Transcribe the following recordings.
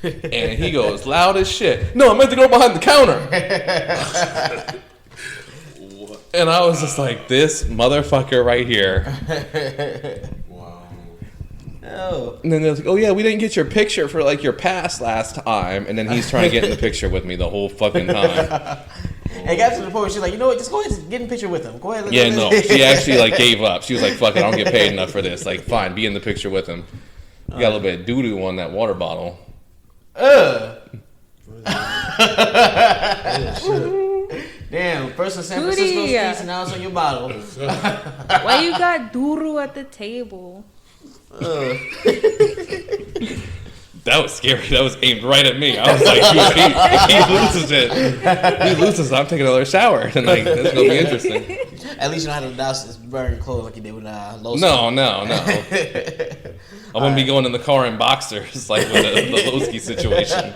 And he goes, loud as shit. No, I meant to go behind the counter. And I was just like, this motherfucker right here. Wow. Oh. And then they're like, oh yeah, we didn't get your picture for like your pass last time. And then he's trying to get in the picture with me the whole fucking time. It got to the point where she's like, you know what, just go ahead and get in the picture with him. Go ahead. Yeah, no, she actually like gave up. She was like, fuck it, I don't get paid enough for this. Like, fine, be in the picture with him. You got a little bit of doo-doo on that water bottle. Damn, first in San Francisco streets and now it's on your bottle. Why you got doo-doo at the table? That was scary. That was aimed right at me. I was like, he loses it. He loses it. I'm taking another shower. And like, that's going to be interesting. At least you know how to douse this burning clothes like you did with Low No. I wouldn't be going in the car in boxers like with the Lowski situation.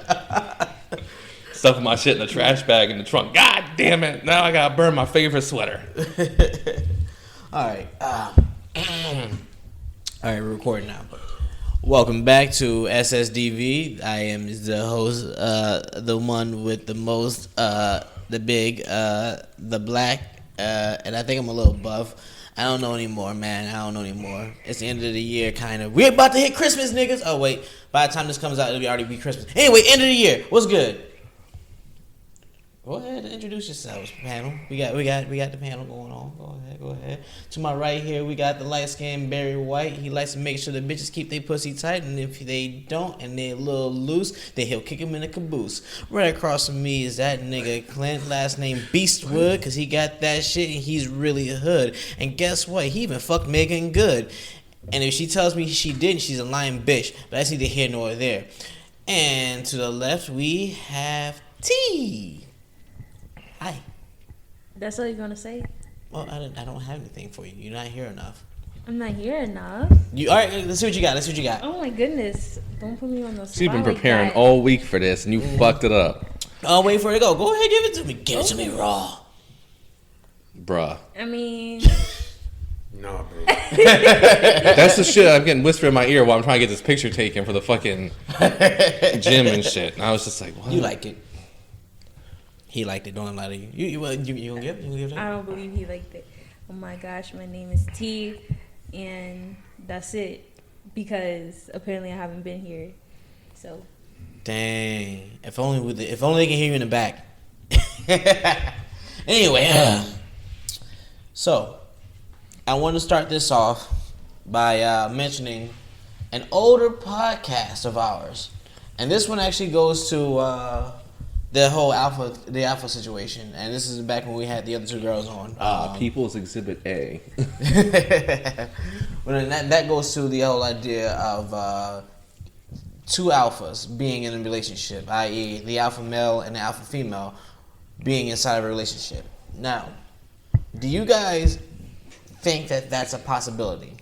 Stuffing my shit in the trash bag in the trunk. God damn it. Now I got to burn my favorite sweater. All right. All right, we're recording now. Welcome back to SSDV. I am the host, the one with the most, the big, the black, and I think I'm a little buff. I don't know anymore, man. I don't know anymore. It's the end of the year, kind of. We're about to hit Christmas, niggas. Oh, wait. By the time this comes out, it'll already be Christmas. Anyway, end of the year. What's good? Go ahead and introduce yourselves, panel. We got the panel going on. Go ahead. To my right here, we got the light-skinned Barry White. He likes to make sure the bitches keep their pussy tight, and if they don't and they're a little loose, then he'll kick them in the caboose. Right across from me is that nigga Clint, last name Beastwood, because he got that shit and he's really a hood. And guess what? He even fucked Megan good. And if she tells me she didn't, she's a lying bitch. But that's neither here nor there. And to the left, we have T. Hi. That's all you're gonna say? Well, I don't have anything for you. You're not here enough. I'm not here enough. All right, let's see what you got. Oh my goodness! Don't put me on the spot. She's been preparing all week for this, and you fucked it up. I'll wait for it to go. Go ahead, give it to me. Give it to me raw. Bruh. I mean... No, bro. That's the shit I'm getting whispered in my ear while I'm trying to get this picture taken for the fucking gym and shit. And I was just like, what? You like it. He liked it. Don't lie to you. You gonna give? You gonna give that? I don't believe he liked it. Oh my gosh, my name is T, and that's it. Because apparently I haven't been here, so. Dang! If only they can hear you in the back. Anyway, so I want to start this off by mentioning an older podcast of ours, and this one actually goes to. The whole alpha situation, and this is back when we had the other two girls on. People's Exhibit A. Well, that goes to the whole idea of two alphas being in a relationship, i.e., the alpha male and the alpha female being inside of a relationship. Now, do you guys think that that's a possibility?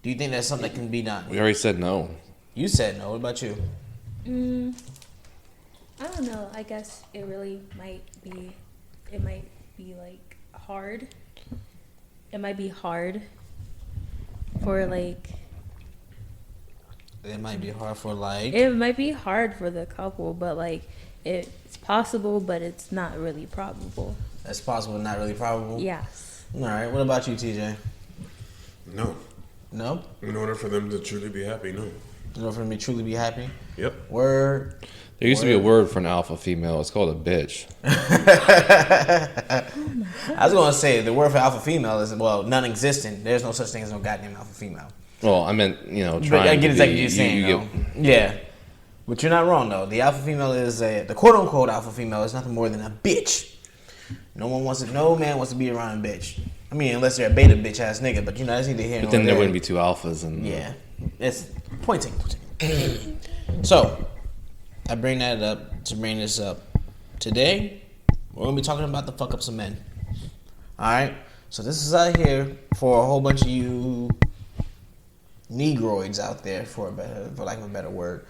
Do you think that's something that can be done? We already said no. You said no. What about you? I don't know. I guess it really might be. It might be like hard. It might be hard for like. It might be hard for like. It might be hard for the couple, but like it's possible, but it's not really probable. That's possible, not really probable. Yes. All right. What about you, TJ? No. No. In order for them to truly be happy, no. In order for them to truly be happy. Yep. Word. There used to be a word for an alpha female. It's called a bitch. I was going to say, the word for alpha female is, well, non-existent. There's no such thing as no goddamn alpha female. Well, I meant, trying but I get to exactly be, what you're saying, you though. Yeah. But you're not wrong, though. The alpha female is, the quote-unquote alpha female is nothing more than a bitch. No man wants to be around a bitch. I mean, unless they're a beta bitch-ass nigga, but, that's either here or there. But then there wouldn't be two alphas. And Yeah. It's pointing. So, I bring that up to bring this up. Today, we're going to be talking about the fuck-ups of men. Alright? So this is out here for a whole bunch of you negroids out there, for lack of a better word.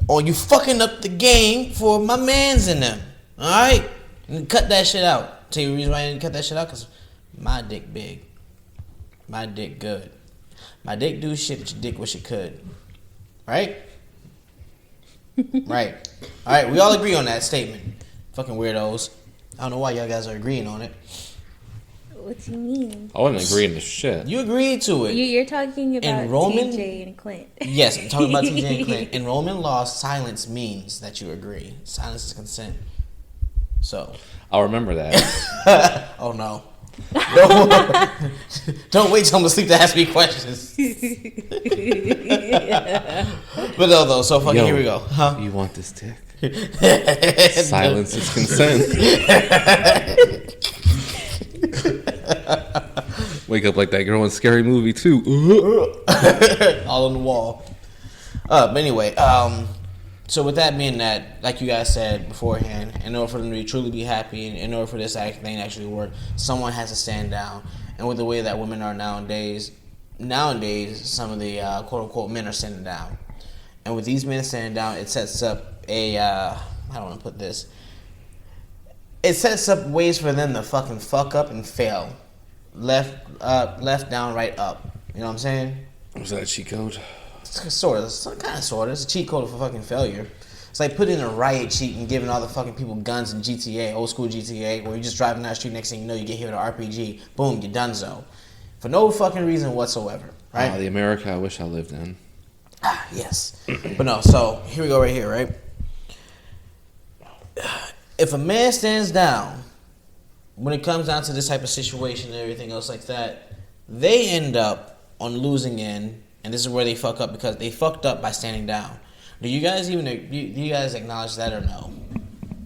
Or you fucking up the game for my mans in them. Alright? Cut that shit out. Tell you the reason why I didn't cut that shit out? Because my dick big. My dick good. My dick do shit that your dick wish it could. Right? Right. All right. We all agree on that statement. Fucking weirdos. I don't know why y'all guys are agreeing on it. What do you mean? I wasn't agreeing to shit. You agreed to it. You're talking about In Roman- TJ and Clint. Yes, I'm talking about TJ and Clint. In Roman law, silence means that you agree. Silence is consent. So. I'll remember that. Oh no. Don't wait till I'm asleep to ask me questions. But no, though. So fucking Yo, here we go. Huh? You want this dick? Silence is consent. Wake up like that girl in Scary Movie too. All on the wall. But anyway, so with that being that, like you guys said beforehand, in order for them to truly be happy, and in order for this thing to actually work, someone has to stand down. And with the way that women are nowadays, some of the quote unquote men are standing down. And with these men standing down, it sets up a how do I want to put this? It sets up ways for them to fucking fuck up and fail. Left, down, right, up. You know what I'm saying? Was that a cheat code? Sort of. It's a cheat code for fucking failure. It's like putting a riot cheat and giving all the fucking people guns in GTA, old school GTA, where you're just driving down the street, next thing you know, you get hit with an RPG. Boom, you're donezo. For no fucking reason whatsoever. Right? The America I wish I lived in. Ah, yes. But no, so here we go right here, right? If a man stands down, when it comes down to this type of situation and everything else like that, they end up on losing end, and this is where they fuck up because they fucked up by standing down. Do you guys acknowledge that or no?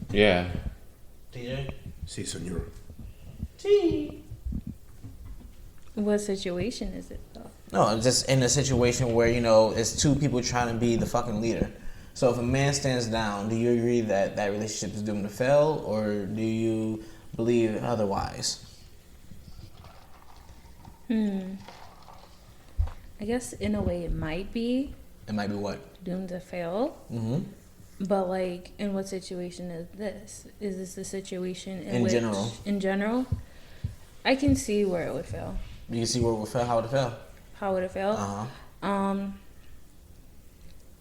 Yeah. TJ? Si, senor. T. What situation is it though? No, it's just in a situation where, it's two people trying to be the fucking leader. So if a man stands down, do you agree that that relationship is doomed to fail, or do you believe otherwise? I guess in a way it might be It might be what? doomed to fail. Mm-hmm. But like, in what situation is this? Is this the situation In which, general. In general, I can see where it would fail. You can see where it would fail, how it would fail. How would it fail? Uh-huh.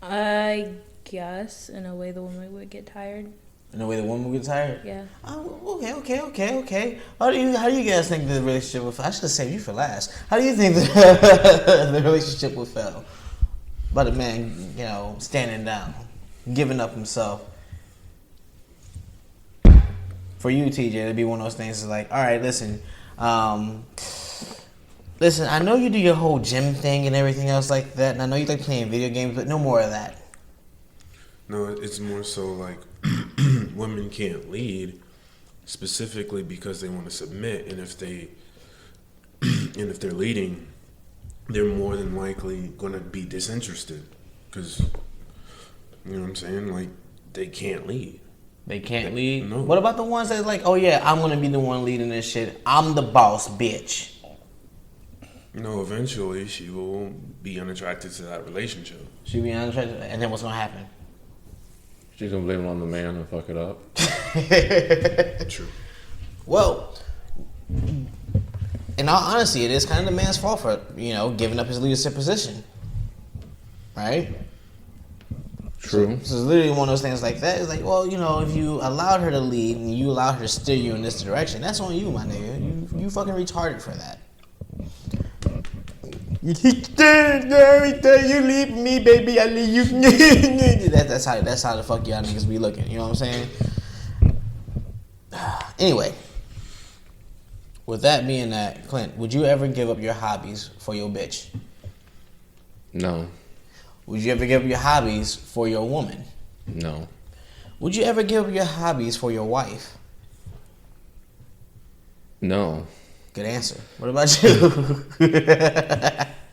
I guess in a way the woman would get tired. In a way the woman would get tired? Yeah. Oh, okay. How do you guys think the relationship would fail? I should have saved you for last. How do you think the relationship would fail? By the man, standing down, giving up himself. For you, TJ, it'd be one of those things. It's like, all right, listen, I know you do your whole gym thing and everything else like that, and I know you like playing video games, but no more of that. No, it's more so like women can't lead specifically because they want to submit, and if they're leading, they're more than likely going to be disinterested because, you know what I'm saying? Like, they can't lead. They can't lead? No. What about the ones that's like, oh yeah, I'm going to be the one leading this shit. I'm the boss, bitch. Eventually she will be unattracted to that relationship. She'll be unattracted, and then what's going to happen? She's gonna blame it on the man and fuck it up. True. Well, in all honesty, it is kind of the man's fault for, giving up his leadership position. Right? True. So it's literally one of those things like that. It's like, well, if you allowed her to lead and you allowed her to steer you in this direction, that's on you, my nigga. You fucking retarded for that. You leave me, baby. I leave you. That's how the fuck y'all niggas be looking. You know what I'm saying? Anyway, with that being that, Clint, would you ever give up your hobbies for your bitch? No. Would you ever give up your hobbies for your woman? No. Would you ever give up your hobbies for your wife? No. Good answer. What about you?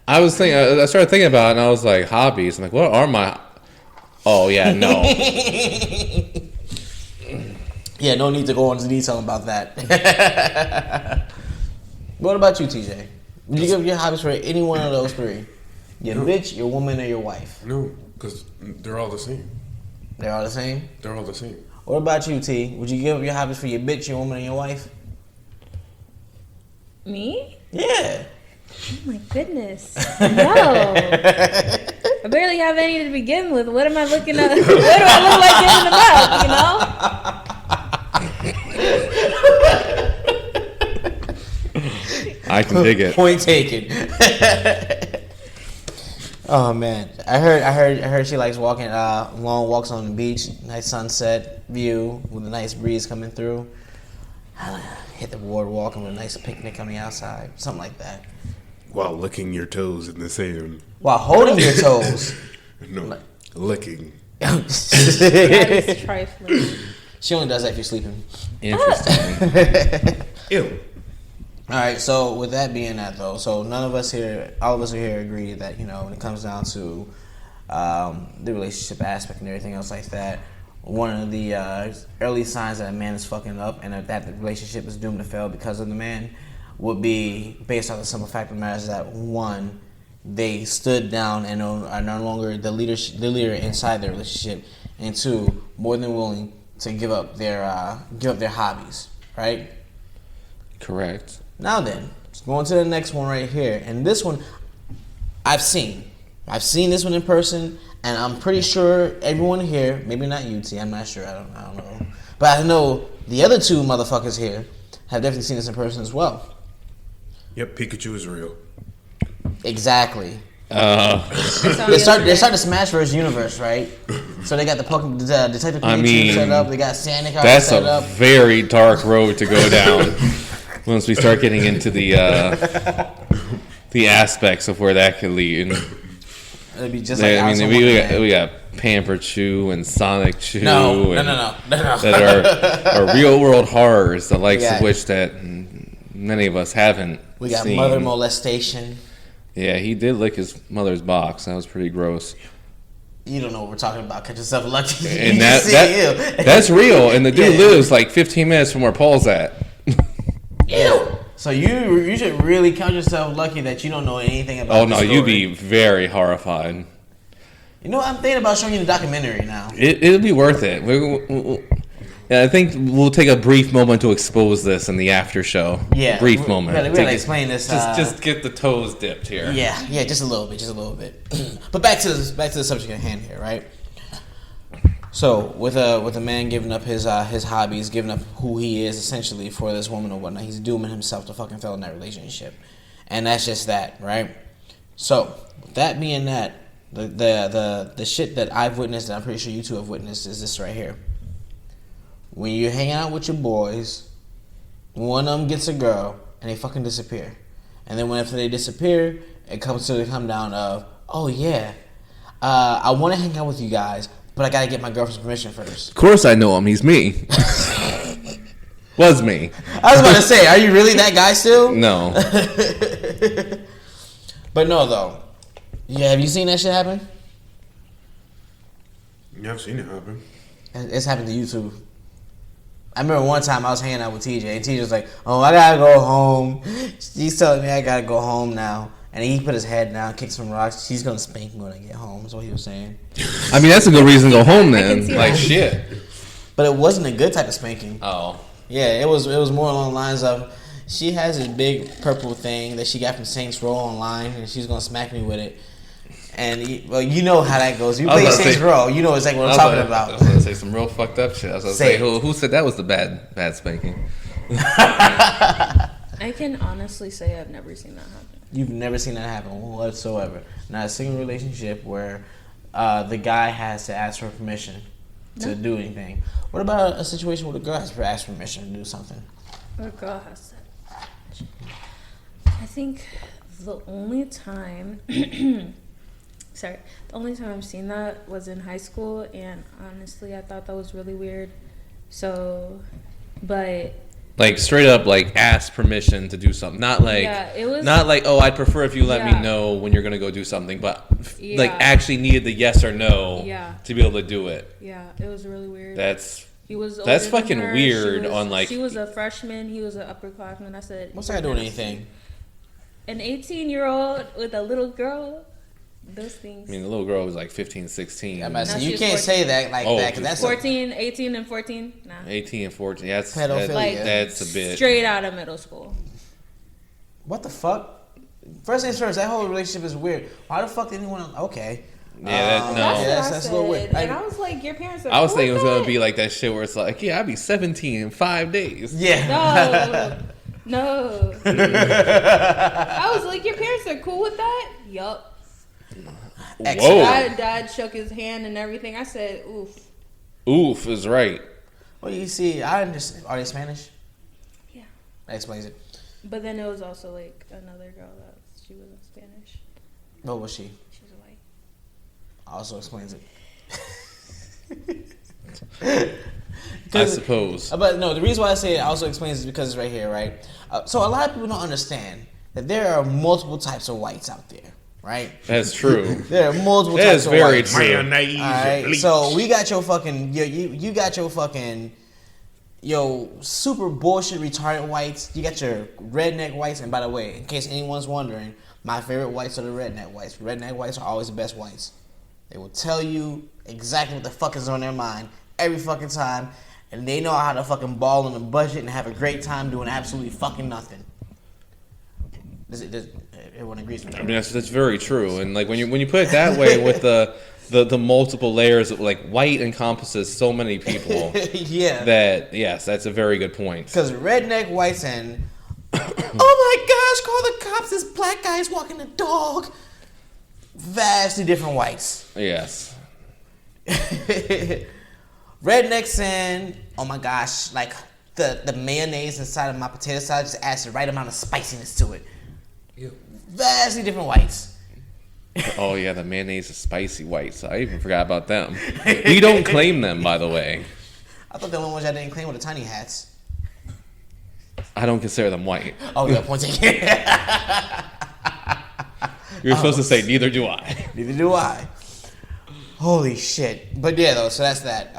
I started thinking about it, and I was like, hobbies. I'm like, what are my? Oh yeah, no. Yeah, no need to go into detail about that. What about you, TJ? Would you give up your hobbies for any one of those three? Your bitch, your woman, or your wife? No, because they're all the same. They're all the same? They're all the same. What about you, T? Would you give up your hobbies for your bitch, your woman, and your wife? Me? Yeah. Oh my goodness. No. I barely have any to begin with. What am I looking at? What do I look like giving them up? I can dig it. Point taken. Oh man, I heard she likes walking long walks on the beach, nice sunset view with a nice breeze coming through. Hit the boardwalk and with a nice picnic on the outside, something like that. While licking your toes in the sand. While holding your toes. No, licking. That is trifling. She only does that if you're sleeping. Interesting. Ew. All right, so with that being that though, so none of us here, all of us are here agree that, you know, when it comes down to the relationship aspect and everything else like that, one of the early signs that a man is fucking up and that the relationship is doomed to fail because of the man would be based on the simple fact of the matter is that one, they stood down and are no longer the leader inside their relationship, and two, more than willing to give up their hobbies, right? Correct. Now then, let's go on to the next one right here. And this one, I've seen this one in person, and I'm pretty sure everyone here, maybe not you, T, I'm not sure, I don't know. But I know the other two motherfuckers here have definitely seen this in person as well. Yep, Pikachu is real. Exactly. They're starting to Smash vs. Universe, right? So they got the Pokemon Detective Pikachu set up. They got Santa Claus That's set a up. very dark road to go down once we start getting into the aspects of where that could lead. It'd be just like we got Pamper Chew and Sonic Chew. No. That are real world horrors, the likes of which that many of us haven't. We got seen. mother molestation. Yeah, he did lick his mother's box. That was pretty gross. You don't know what we're talking about. Catch yourself lucky. And that's real. And the dude lives like 15 minutes from where Paul's at. Ew. So you should really count yourself lucky that you don't know anything about. Oh no, this story. you'd be very horrified. You know what? I'm thinking about showing you the documentary now. It'll be worth it. Yeah, I think we'll take a brief moment to expose this in the after show. Yeah, brief moment. We gotta explain this. Just get the toes dipped here. Yeah, just a little bit. But back to the subject at hand here, right? So with a man giving up his hobbies, giving up who he is essentially for this woman or whatnot, he's dooming himself to fucking fail in that relationship, and that's just that, right? So that being that, the shit that I've witnessed, and I'm pretty sure you two have witnessed, is this right here. When you're hanging out with your boys, one of them gets a girl, and they fucking disappear. And then whenever they disappear, it comes to the come down of, oh yeah, I want to hang out with you guys, but I gotta get my girlfriend's permission first. Of course I know him. He's me. Was me. I was about to say, are you really that guy still? No. But no, though. Yeah, have you seen that shit happen? Yeah, I've seen it happen. It's happened to you too. I remember one time I was hanging out with TJ, and TJ was like, "Oh, I gotta go home." She's telling me I gotta go home now, and he put his head down, kicked some rocks. She's gonna spank me when I get home. Is what he was saying. I mean, that's a good reason to go home I can then. see Like that. shit. But it wasn't a good type of spanking. Oh. Yeah, it was more along the lines of, she has this big purple thing that she got from Saints Row online, and she's gonna smack me with it. And you know how that goes. You play Saints Row, you know exactly what I'm talking about. I was gonna say some real fucked up shit. I was gonna say who said that was the bad spanking? I can honestly say I've never seen that happen. You've never seen that happen whatsoever. Not a single relationship where the guy has to ask for permission to do anything. What about a situation where the girl has to ask permission to do something? Or girl has to. I think the only time, the only time I've seen that was in high school, and honestly, I thought that was really weird. So, but Like straight up, like ask permission to do something. Not like, not like, oh, I'd prefer if you let me know when you're gonna go do something, but like actually needed the yes or no to be able to do it. Yeah, it was really weird. He was that's older than fucking her. weird. On like, she was a freshman, he was an upperclassman. I said, what's that got to do with anything? An 18-year-old with a little girl. Those things. I mean, the little girl was like 15, 16. Yeah, so you can't say that like that because that's 14, 18, and 14. Nah. 18 and 14. That's pedophilia. Like, that's a bit straight out of middle school. What the fuck? First things first, that whole relationship is weird. Why the fuck did anyone? Okay, Yeah, no. That's a little weird. And I was like, your parents are I was cool thinking it with was going that? to be like that shit where it's like, yeah, I'd be 17 in 5 days. Yeah. No. I was like, your parents are cool with that? Yup. Whoa. Dad shook his hand and everything. I said, oof. Oof is right. Well, you see, I understand. Are they Spanish? Yeah. That explains it. But then it was also like another girl that she wasn't Spanish. What was she? She was white. Also explains it. I suppose. But no, the reason why I say it also explains is because it's right here, right? So a lot of people don't understand that there are multiple types of whites out there, right? That's true. There are multiple That types is of very whites. true. Mayonnaise, Alright, bleach. so we got your fucking you got your fucking super bullshit retarded whites. You got your redneck whites, and by the way, in case anyone's wondering, my favorite whites are the redneck whites. Redneck whites are always the best whites. They will tell you exactly what the fuck is on their mind every fucking time, and they know how to fucking ball on a budget and have a great time doing absolutely fucking nothing. Everyone agrees with that. I mean, that's very true. And like when you put it that way with the multiple layers of like white encompasses so many people. Yeah. That yes, that's a very good point. Because redneck whites and oh my gosh, call the cops! This black guy is walking a dog. Vastly different whites. Yes. Rednecks and oh my gosh, like the mayonnaise inside of my potato salad just adds the right amount of spiciness to it. Ew. Vastly different whites. Oh yeah, the mayonnaise is spicy whites. I even forgot about them. We don't claim them, by the way. I thought the only ones I didn't claim were the tiny hats. I don't consider them white. Oh yeah, point taken. You're supposed to say neither do I. Neither do I. Holy shit! But yeah, though, so that's that.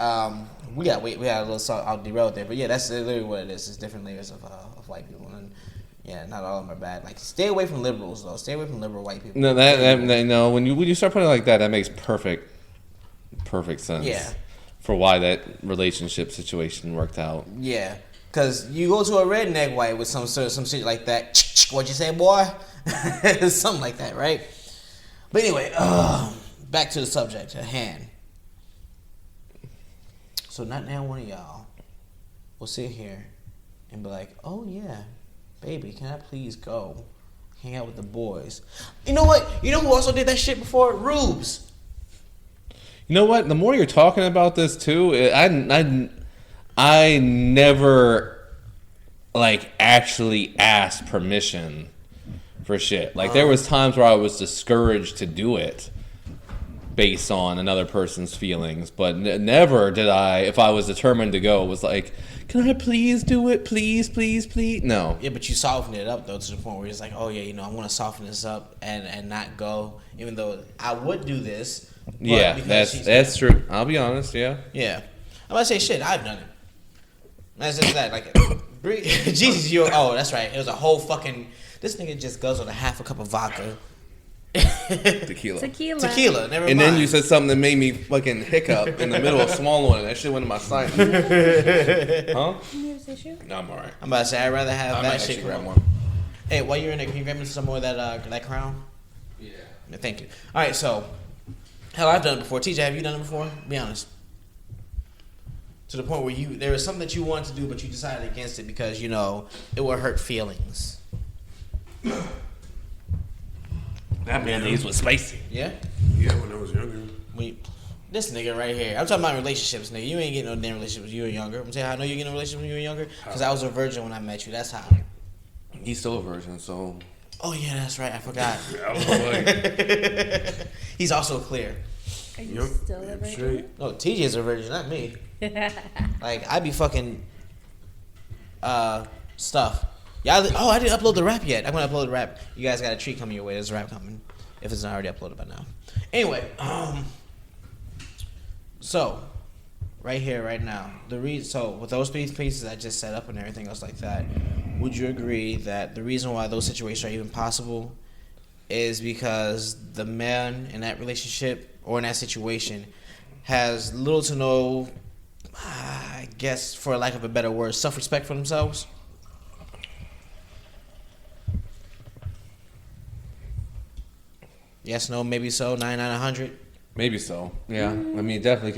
We had a little I'll derail there, but yeah, that's literally what it is. It's different layers of white people, and yeah, not all of them are bad. Like, stay away from liberals, though. Stay away from liberal white people. No, no. When you start putting it like that makes perfect sense. Yeah. For why that relationship situation worked out. Yeah, because you go to a redneck white with some shit like that. What'd you say, boy? Something like that, right? But anyway, back to the subject at hand. So not now one of y'all will sit here and be like, oh yeah, baby, can I please go hang out with the boys? You know what? You know who also did that shit before? Rubes. You know what? The more you're talking about this too, I never like actually asked permission for shit. Like there was times where I was discouraged to do it based on another person's feelings, but never did I, if I was determined to go, was like, can I please do it? Please, please, please. No. Yeah, but you softened it up, though, to the point where it's like, oh, yeah, I want to soften this up and not go, even though I would do this. Yeah, that's true. I'll be honest, yeah. Yeah. I'm about to say, shit, I've done it. That's just that. Like, Jesus, oh, that's right. It was a whole fucking, this nigga just guzzled a half a cup of vodka. Tequila. Never mind. And then you said something that made me fucking hiccup in the middle of swallowing, and that shit went in my sinus. Huh? You have tissue? No, I'm alright. I'm about to say, I'd rather have I that might shit. actually grab one. Hey, while you're in there, can you grab me some more of that Crown? Yeah. Thank you. All right, so, hell, I've done it before. TJ, have you done it before? Be honest. To the point where there was something that you wanted to do, but you decided against it because, it would hurt feelings. That mayonnaise was spicy. Yeah? Yeah, when I was younger. This nigga right here. I'm talking about relationships, nigga. You ain't getting no damn relationship when you were younger. I'm telling you how I know you're getting a relationship when you were younger. Because I was a virgin when I met you. That's how. He's still a virgin, so. Oh, yeah, that's right. I forgot. I was like, He's also clear. Are you still a virgin? straight. No, TJ is a virgin, not me. Like, I be fucking stuff. Yeah, I didn't upload the rap yet. I'm gonna upload the rap. You guys got a treat coming your way. There's a rap coming, if it's not already uploaded by now. Anyway, so right here, right now, so with those pieces I just set up and everything else like that, would you agree that the reason why those situations are even possible is because the man in that relationship or in that situation has little to no, I guess, for lack of a better word, self-respect for themselves? Yes, no, maybe so, 99, 100. Maybe so. Yeah. I mean, it definitely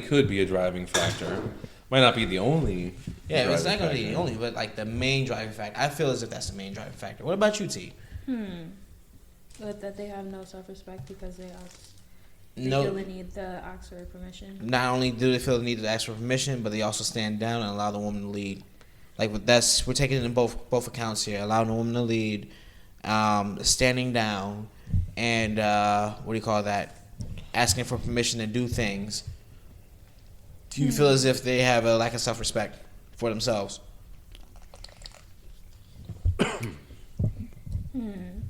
could be a driving factor. Might not be the only. Yeah, it's not driving going to be the factor. only, but like the main driving factor. I feel as if that's the main driving factor. What about you, T? But that they have no self-respect because they No. feel the need to ask for permission. Not only do they feel the need to ask for permission, but they also stand down and allow the woman to lead. Like we're taking it in both accounts here. Allowing the woman to lead, standing down, and what do you call that? Asking for permission to do things. Do you feel as if they have a lack of self-respect for themselves?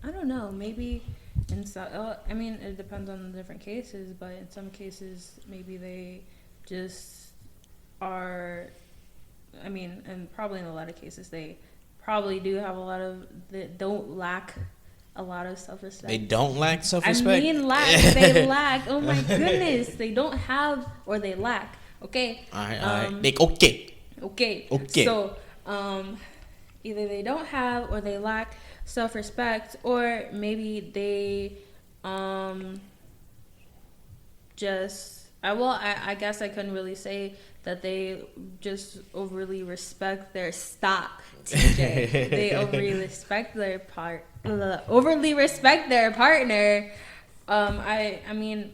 I don't know. Maybe in some. I mean, it depends on the different cases, but in some cases, maybe they just are. I mean, and probably in a lot of cases, they probably do have they don't lack a lot of self-respect. They don't lack self-respect? I mean, they lack. Oh my goodness. They don't have or they lack. Okay. All right. Okay. So, either they don't have or they lack self-respect, or maybe they I guess I couldn't really say that they just overly respect their stock, TJ. They overly respect their partner. I mean,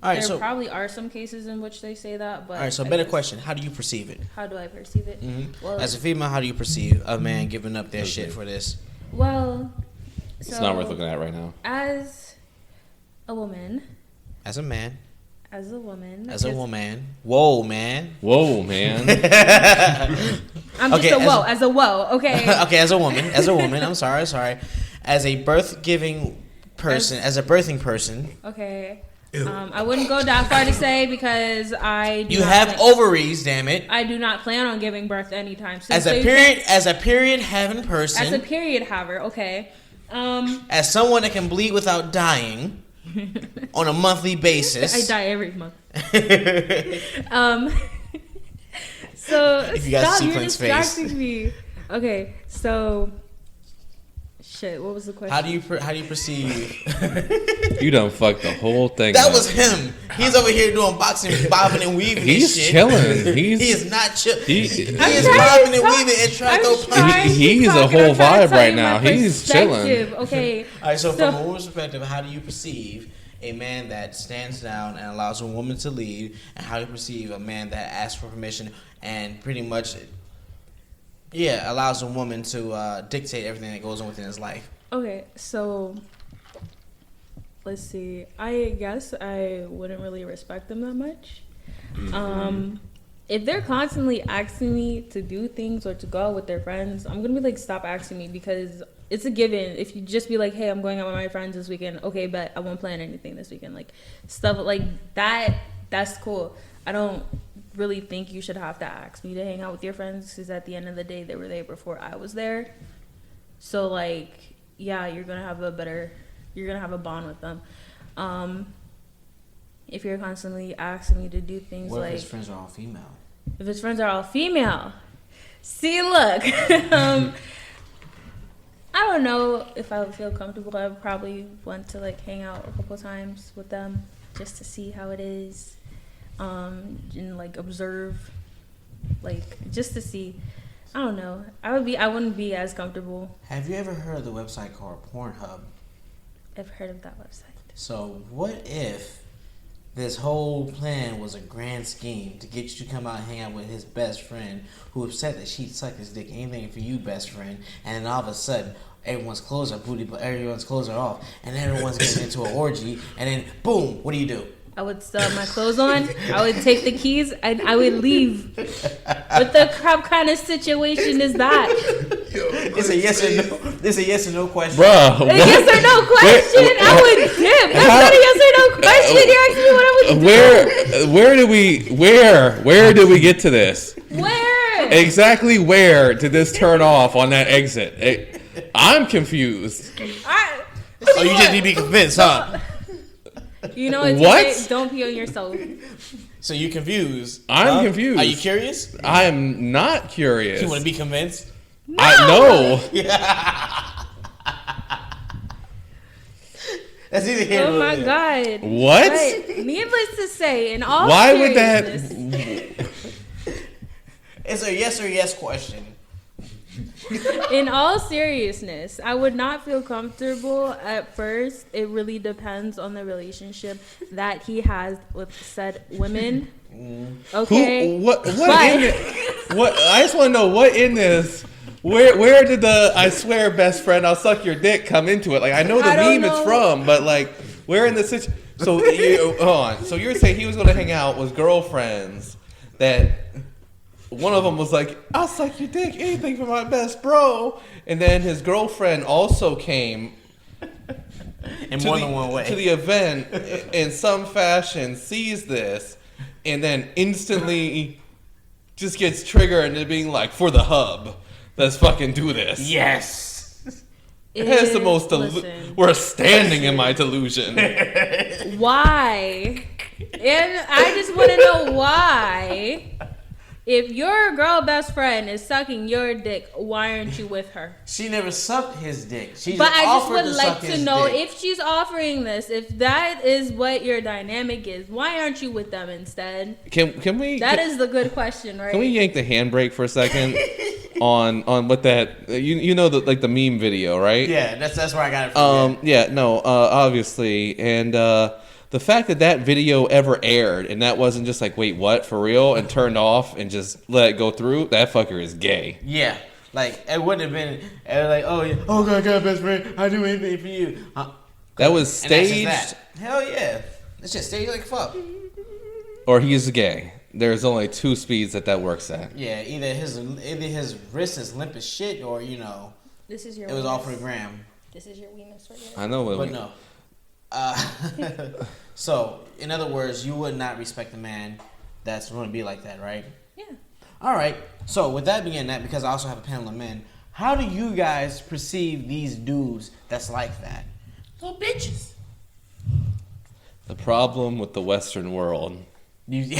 All right, there so probably are some cases in which they say that, but all right. So, I better guess- question: how do you perceive it? How do I perceive it? Well, As a female, how do you perceive a man giving up their shit for this? well, It's not worth looking at right now. As a woman, As a man, as a woman, whoa, man. Whoa, man. I'm just Okay, a whoa, as a whoa, okay. Okay, as a woman. I'm sorry. As a birthing person, Okay. I wouldn't go that far to say because I do you not have plan- ovaries. Damn it. I do not plan on giving birth anytime soon. As So a you period having person, as a period haver, okay. as someone that can bleed without dying on a monthly basis. I die every month. So If you got stop, you're sequence face. distracting me. Okay, so shit. What was the question? How do you perceive? You done fucked the whole thing That up. was him. He's over here doing boxing, bobbing and weaving. He's and shit. chilling. He is not chill. He He- is trying bobbing to and talk- weaving and trying to I'm go trying punch. to He's talk a and whole I'm trying to vibe tell right you my now. He's chilling. perspective, Okay. All right, so from a woman's perspective, how do you perceive a man that stands down and allows a woman to lead, and how do you perceive a man that asks for permission and pretty much, allows a woman to dictate everything that goes on within his life? Okay, so let's see. I guess I wouldn't really respect them that much. If they're constantly asking me to do things or to go out with their friends, I'm gonna be like, stop asking me, because it's a given. If you just be like, hey, I'm going out with my friends this weekend, okay, but I won't plan anything this weekend, like stuff like that. That's cool. I don't really think you should have to ask me to hang out with your friends, because at the end of the day, they were there before I was there. So like, yeah, you're gonna have a bond with them. If you're constantly asking me to do things What like, if his friends are all female? if his friends are all female, see, look, I don't know if I would feel comfortable. I would probably want to like hang out a couple times with them just to see how it is, and like observe, like just to see. I don't know. I wouldn't be as comfortable. Have you ever heard of the website called Pornhub? I've heard of that website. So what if this whole plan was a grand scheme to get you to come out and hang out with his best friend, who upset that she'd suck his dick, anything for you, best friend, and then all of a sudden everyone's clothes are booty, but everyone's clothes are off, and everyone's getting into an orgy, and then boom, what do? I would still have my clothes on. I would take the keys and I would leave. What the crap kind of situation is that? It's a yes or no. It's a yes or no question. Bruh, A yes or no question? I would dip. That's not a yes or no question. You're asking me what I would do. Where did we get to this? Where? Exactly where did this turn off on that exit? I'm confused. Oh, you just need to be convinced, huh? You know what? What? TJ? Don't pee on yourself. So you're confused. I'm confused. Are you curious? I'm not curious. You want to be convinced? I know. That's either here Oh or my there. God. What? But needless to say, in all Why would that? seriousness, It's a yes or yes question. in all seriousness, I would not feel comfortable at first. It really depends on the relationship that he has with said women. Okay. What in it? What? I just want to know what in this. Where did the "I swear, best friend, I'll suck your dick" come into it? Like I know the I don't meme it's know. from, but like where in the situation? So hold on. So you're saying he was going to hang out with girlfriends that one of them was like, "I'll suck your dick, anything for my best bro," and then his girlfriend also came In more than one way. to the event in some fashion, sees this, and then instantly just gets triggered into being like, "For the hub, let's fucking do this." Yes. It has the most Listen. we're standing in my delusion. Why? And I just want to know why. If your girl best friend is sucking your dick, why aren't you with her? She never sucked his dick. She But I just offered would to like suck to his know dick. if she's offering this, if that is what your dynamic is, why aren't you with them instead? Can we? That is the good question, right? Can we yank the handbrake for a second on what that you know the like the meme video, right? Yeah, that's where I got it from. Yeah, no, obviously, and the fact that that video ever aired and that wasn't just like, wait, what, for real, and turned off and just let it go through, that fucker is gay. Yeah, like it wouldn't have been like, oh yeah, oh God, best friend, I do anything for you. That was And that's just staged, that. Hell yeah, it's just staged like fuck. or he's gay. There's only two speeds that works at. Yeah, either his wrist is limp as shit, or This is your. it was all weenus. for the gram. This is your weenus right here. I know what But no. So, in other words, you would not respect a man that's going to be like that, right? Yeah. All right. So, with that being that, because I also have a panel of men, how do you guys perceive these dudes that's like that? Little bitches. the problem with the Western world. You,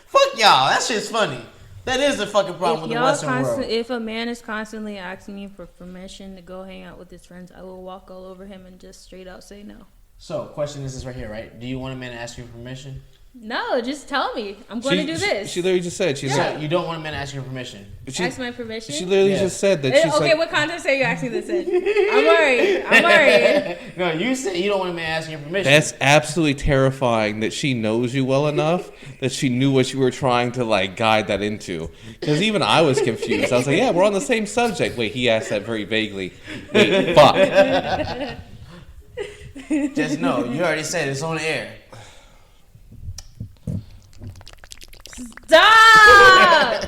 fuck y'all. That shit's funny. That is the fucking problem with the Western world. If a man is constantly asking me for permission to go hang out with his friends, I will walk all over him and just straight out say no. So, question is this right here, right? Do you want a man to ask you permission? No, just tell me. I'm going to do this. She literally just said, she's Yeah. like, You don't want a man to ask you permission. Ask my permission. she literally Yeah. just said that she's Okay, like, what context are you asking this in? I'm worried. No, you said you don't want a man asking your permission. that's absolutely terrifying that she knows you well enough that she knew what you were trying to like guide that into. Because even I was confused. I was like, yeah, we're on the same subject. Wait, he asked that very vaguely. Wait, fuck. Just know, you already said it's on air. Stop!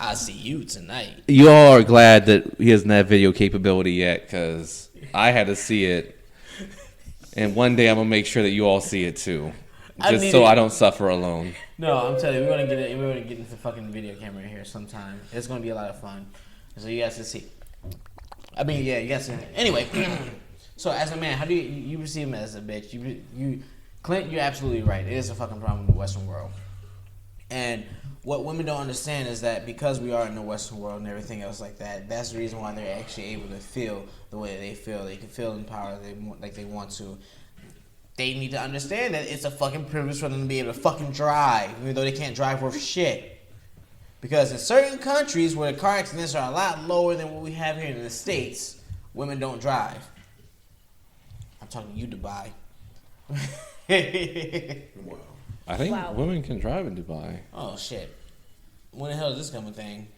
I'll see you tonight. You all are glad that he doesn't have video capability yet, because I had to see it. And one day I'm going to make sure that you all see it too. Just so I don't suffer alone. No, I'm telling you, we're gonna get into fucking video camera here sometime. It's gonna be a lot of fun. So you guys can see. I mean, yeah, you guys can. Anyway, so as a man, how do you perceive him as a bitch? Clint, you're absolutely right. It is a fucking problem in the Western world. And what women don't understand is that because we are in the Western world and everything else like that, that's the reason why they're actually able to feel the way they feel. They can feel empowered like they want to. They need to understand that it's a fucking privilege for them to be able to fucking drive, even though they can't drive worth shit. Because in certain countries where the car accidents are a lot lower than what we have here in the States, women don't drive. I'm talking to you, Dubai. Wow. I think Wow. women can drive in Dubai. Oh shit! When the hell is this coming thing?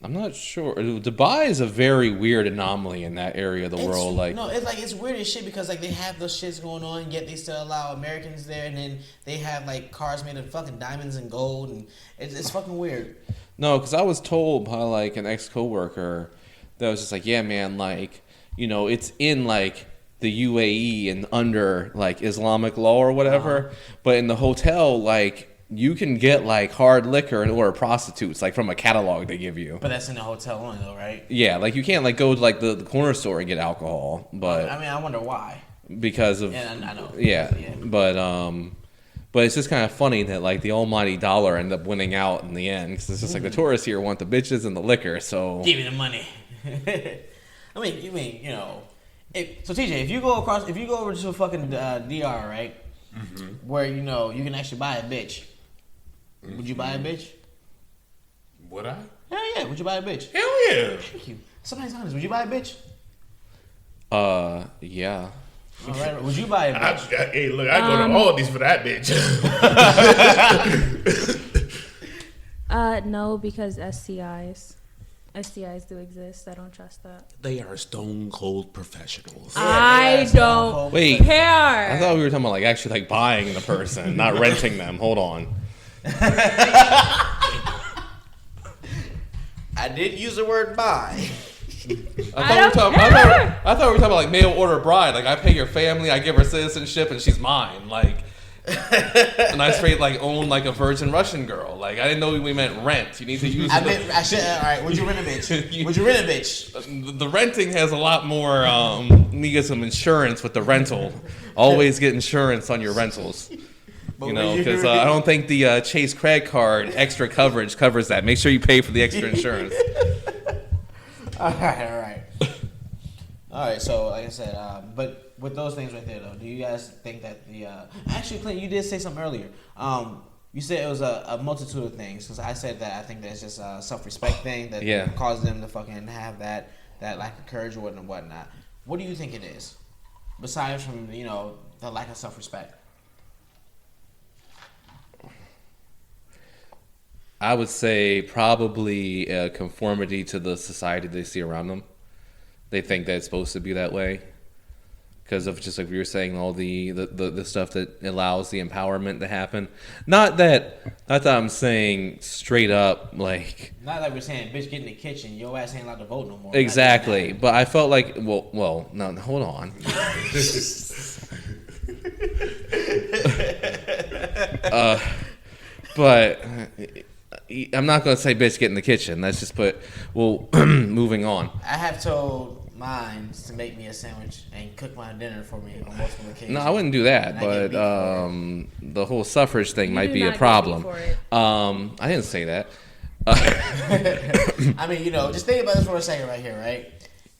I'm not sure. Dubai is a very weird anomaly in that area of the world. Like, no, it's weird as shit because like they have those shits going on, yet they still allow Americans there, and then they have like cars made of fucking diamonds and gold, and it's fucking weird. no, because I was told by like an ex coworker that was just like, yeah, man, like, you know, it's in like the UAE and under like Islamic law or whatever, but in the hotel, like, you can get like hard liquor and order prostitutes like from a catalog they give you. But that's in the hotel only, though, right? Yeah, like you can't like go to like the corner store and get alcohol, but I mean, I wonder why. because of Yeah, I know. yeah, but it's just kind of funny that like the almighty dollar ended up winning out in the end because it's just like the tourists here want the bitches and the liquor, so Give me the money. I mean, you know, so TJ, if you go over to a fucking DR, right, where you know you can actually buy a bitch, would you buy a bitch? Would I? Hell yeah, would you buy a bitch? Hell yeah. Thank you. Somebody's honest. Would you buy a bitch? Yeah. All right. Would you buy a bitch? Hey, look, I go to all these for that bitch. No, because STIs do exist. I don't trust that. They are stone cold professionals. I don't Wait. care. I thought we were talking about like actually like buying the person, not renting them. Hold on. I did use the word buy. I thought we were talking about like mail order bride. Like I pay your family, I give her citizenship, and she's mine. Like, and I straight like own like a virgin Russian girl. Like I didn't know we meant rent. You need to use. All right. Would you rent a bitch? Would you rent a bitch? The renting has a lot more. You get some insurance with the rental. Always get insurance on your rentals. You know, because I don't think the Chase credit card extra coverage covers that. Make sure you pay for the extra insurance. All right. So, like I said, but with those things right there, though, do you guys think that the actually, Clint, you did say something earlier. You said it was a multitude of things. Because I said that I think that's just a self-respect thing that causes them to fucking have that lack of courage or whatnot. What do you think it is, besides from the lack of self-respect? I would say probably conformity to the society they see around them. They think that it's supposed to be that way because of just like we were saying, all the stuff that allows the empowerment to happen. Not that I'm saying straight up like. Not like we're saying, bitch, get in the kitchen. Your ass ain't allowed to vote no more. Exactly, but I felt like well, no, hold on. But. I'm not going to say bitch get in the kitchen. Let's just moving on. I have told mine to make me a sandwich and cook my dinner for me on multiple occasions. No, I wouldn't do that, but the whole suffrage thing might be a problem. I didn't say that. I mean, just think about this for a second right here, right?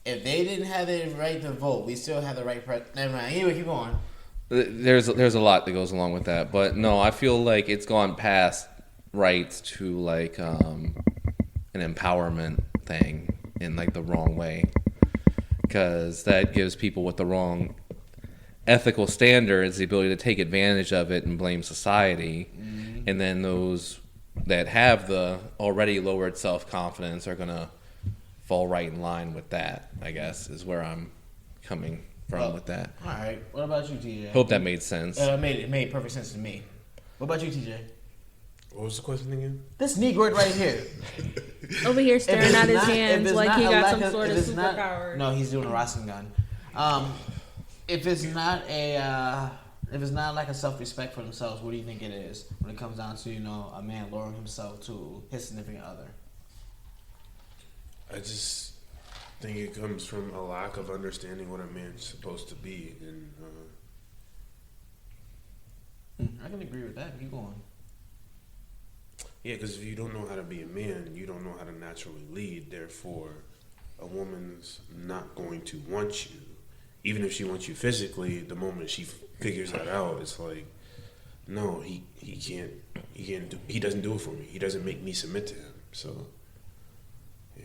If they didn't have the right to vote, we still have the right never mind. Anyway, keep going. There's a lot that goes along with that, but no, I feel like it's gone past rights to like an empowerment thing in like the wrong way, because that gives people with the wrong ethical standards the ability to take advantage of it and blame society, and then those that have the already lowered self-confidence are gonna fall right in line with that, I guess, is where I'm coming from with that. All right, what about you, TJ? Hope that made sense. It made perfect sense to me. What about you, TJ? What was the question again? This Negroid right here. Over here staring at his hands like he got some sort of superpower. No, he's doing a Rasengan. If it's not like a self-respect for themselves, what do you think it is when it comes down to a man lowering himself to his significant other? I just think it comes from a lack of understanding what a man's supposed to be, and I can agree with that. Keep going. Yeah, because if you don't know how to be a man, you don't know how to naturally lead. Therefore, a woman's not going to want you. Even if she wants you physically, the moment she figures that out, it's like, no, he doesn't do it for me. He doesn't make me submit to him. So, yeah.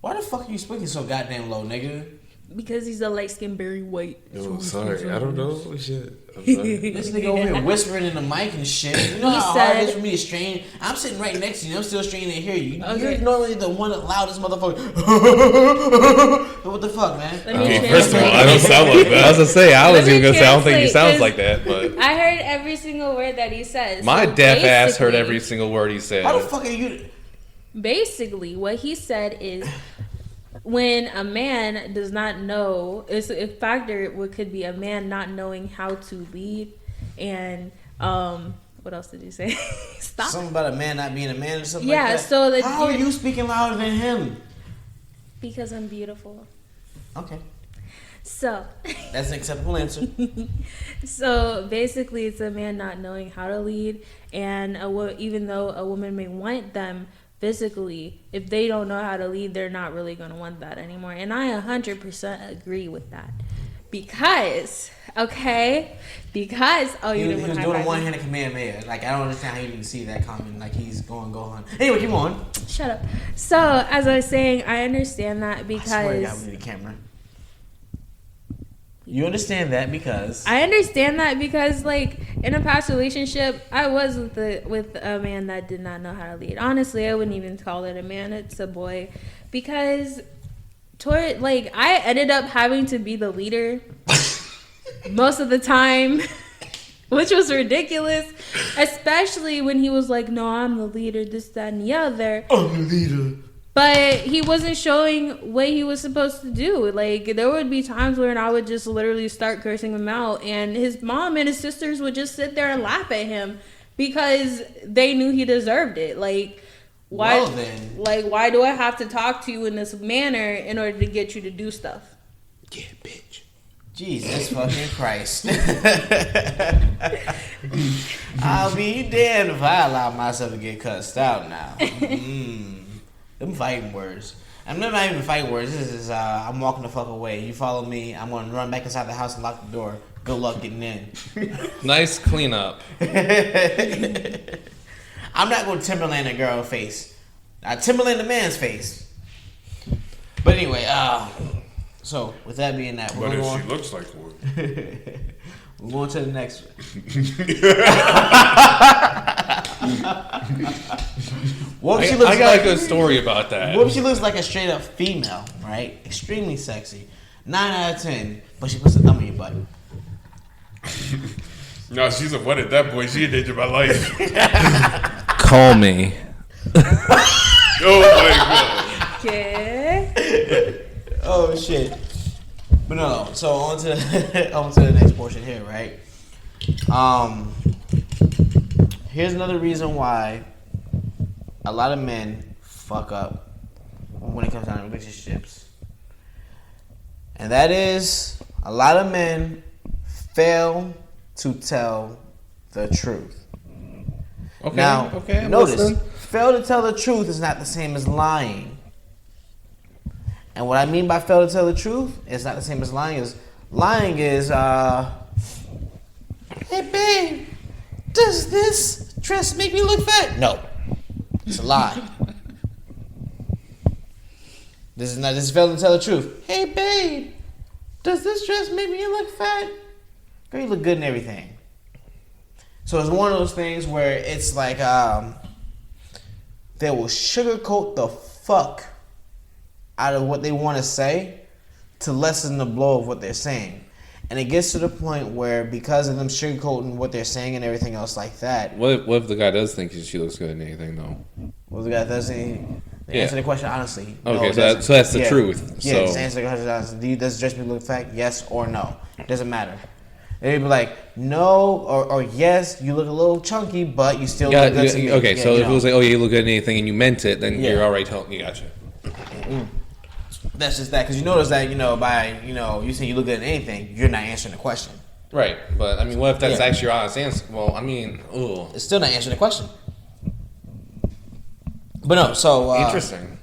Why the fuck are you speaking so goddamn low, nigga? Because he's a light-skinned Barry White. No, sorry. I don't know. Shit. I'm sorry. This nigga over here whispering in the mic and shit. You know how hard it is for me to strain? I'm sitting right next to you. I'm still straining to hear you. Okay. You're normally the one that loudest motherfucker. What the fuck, man? First of all, I don't sound like that. I was going to say, I was even going to say, I don't think he sounds like that. But I heard every single word that he says. My deaf ass heard every single word he said. How the fuck are you? Basically, what he said is, when a man does not know, it's a factor. What could be a man not knowing how to lead, and what else did you say? Stop. Something about a man not being a man or something like that. Yeah. So that how are you speaking louder than him? Because I'm beautiful. Okay. So that's an acceptable answer. So basically, it's a man not knowing how to lead, and even though a woman may want them physically, if they don't know how to lead, they're not really going to want that anymore. And I 100% agree with that. Because, oh, you didn't He was doing a one-handed Kamehameha. Like, I don't understand how you didn't see that coming. Like, he's going Gohan. Anyway, keep on. Shut up. So, as I was saying, I understand that because... I swear to God, we need a camera. You understand that because... I understand that because, like, in a past relationship, I was with a man that did not know how to lead. Honestly, I wouldn't even call it a man. It's a boy. Because... I ended up having to be the leader most of the time, which was ridiculous, especially when he was like, no, I'm the leader, this, that, and the other. I'm the leader. But he wasn't showing what he was supposed to do. Like, there would be times where I would just literally start cursing him out, and his mom and his sisters would just sit there and laugh at him because they knew he deserved it. Like... Why do I have to talk to you in this manner in order to get you to do stuff? Yeah, bitch. Jesus fucking Christ. I'll be damned if I allow myself to get cussed out now. Them fighting words. I'm not even fighting words. This is, I'm walking the fuck away. You follow me, I'm going to run back inside the house and lock the door. Good luck getting in. Nice cleanup. I'm not going to Timberland a girl's face. I Timberland a man's face. But anyway, so with that being that, What if she looks like one? We're going to the next one. I got a good story about that. What if she looks like a straight up female, right? Extremely sexy. 9 out of 10, but she puts a thumb in your butt. No, she's a what at that point? She endangered my life. Call me. Oh my god. Okay. Oh shit. But no. So on to the next portion here, right? Here's another reason why a lot of men fuck up when it comes down to relationships, and that is a lot of men fail to tell the truth. Okay. Now, okay. notice, fail to tell the truth is not the same as lying. And what I mean by fail to tell the truth is not the same as lying. Hey babe, does this dress make me look fat? No, it's a lie. This is fail to tell the truth. Hey babe, does this dress make me look fat? Girl, you look good and everything. So it's one of those things where it's like they will sugarcoat the fuck out of what they want to say to lessen the blow of what they're saying. And it gets to the point where because of them sugarcoating what they're saying and everything else like that. What if the guy does think she looks good in anything though? Well, the guy doesn't answer the question honestly. Okay, no, so that's the truth. Yeah, so. just answer the question honestly. Does it dress me look fat? Yes or no. It doesn't matter. They'd be like, no, or yes, you look a little chunky, but you still look good to me. Okay, yeah, so if know. it was like, oh, yeah, you look good in anything, and you meant it, then you're already telling. You gotcha. That's just that, because you notice that, by, you say you look good in anything, you're not answering the question. Right, but I mean, what if that's actually your honest answer? Well, I mean, ooh. It's still not answering the question. But no, so Interesting.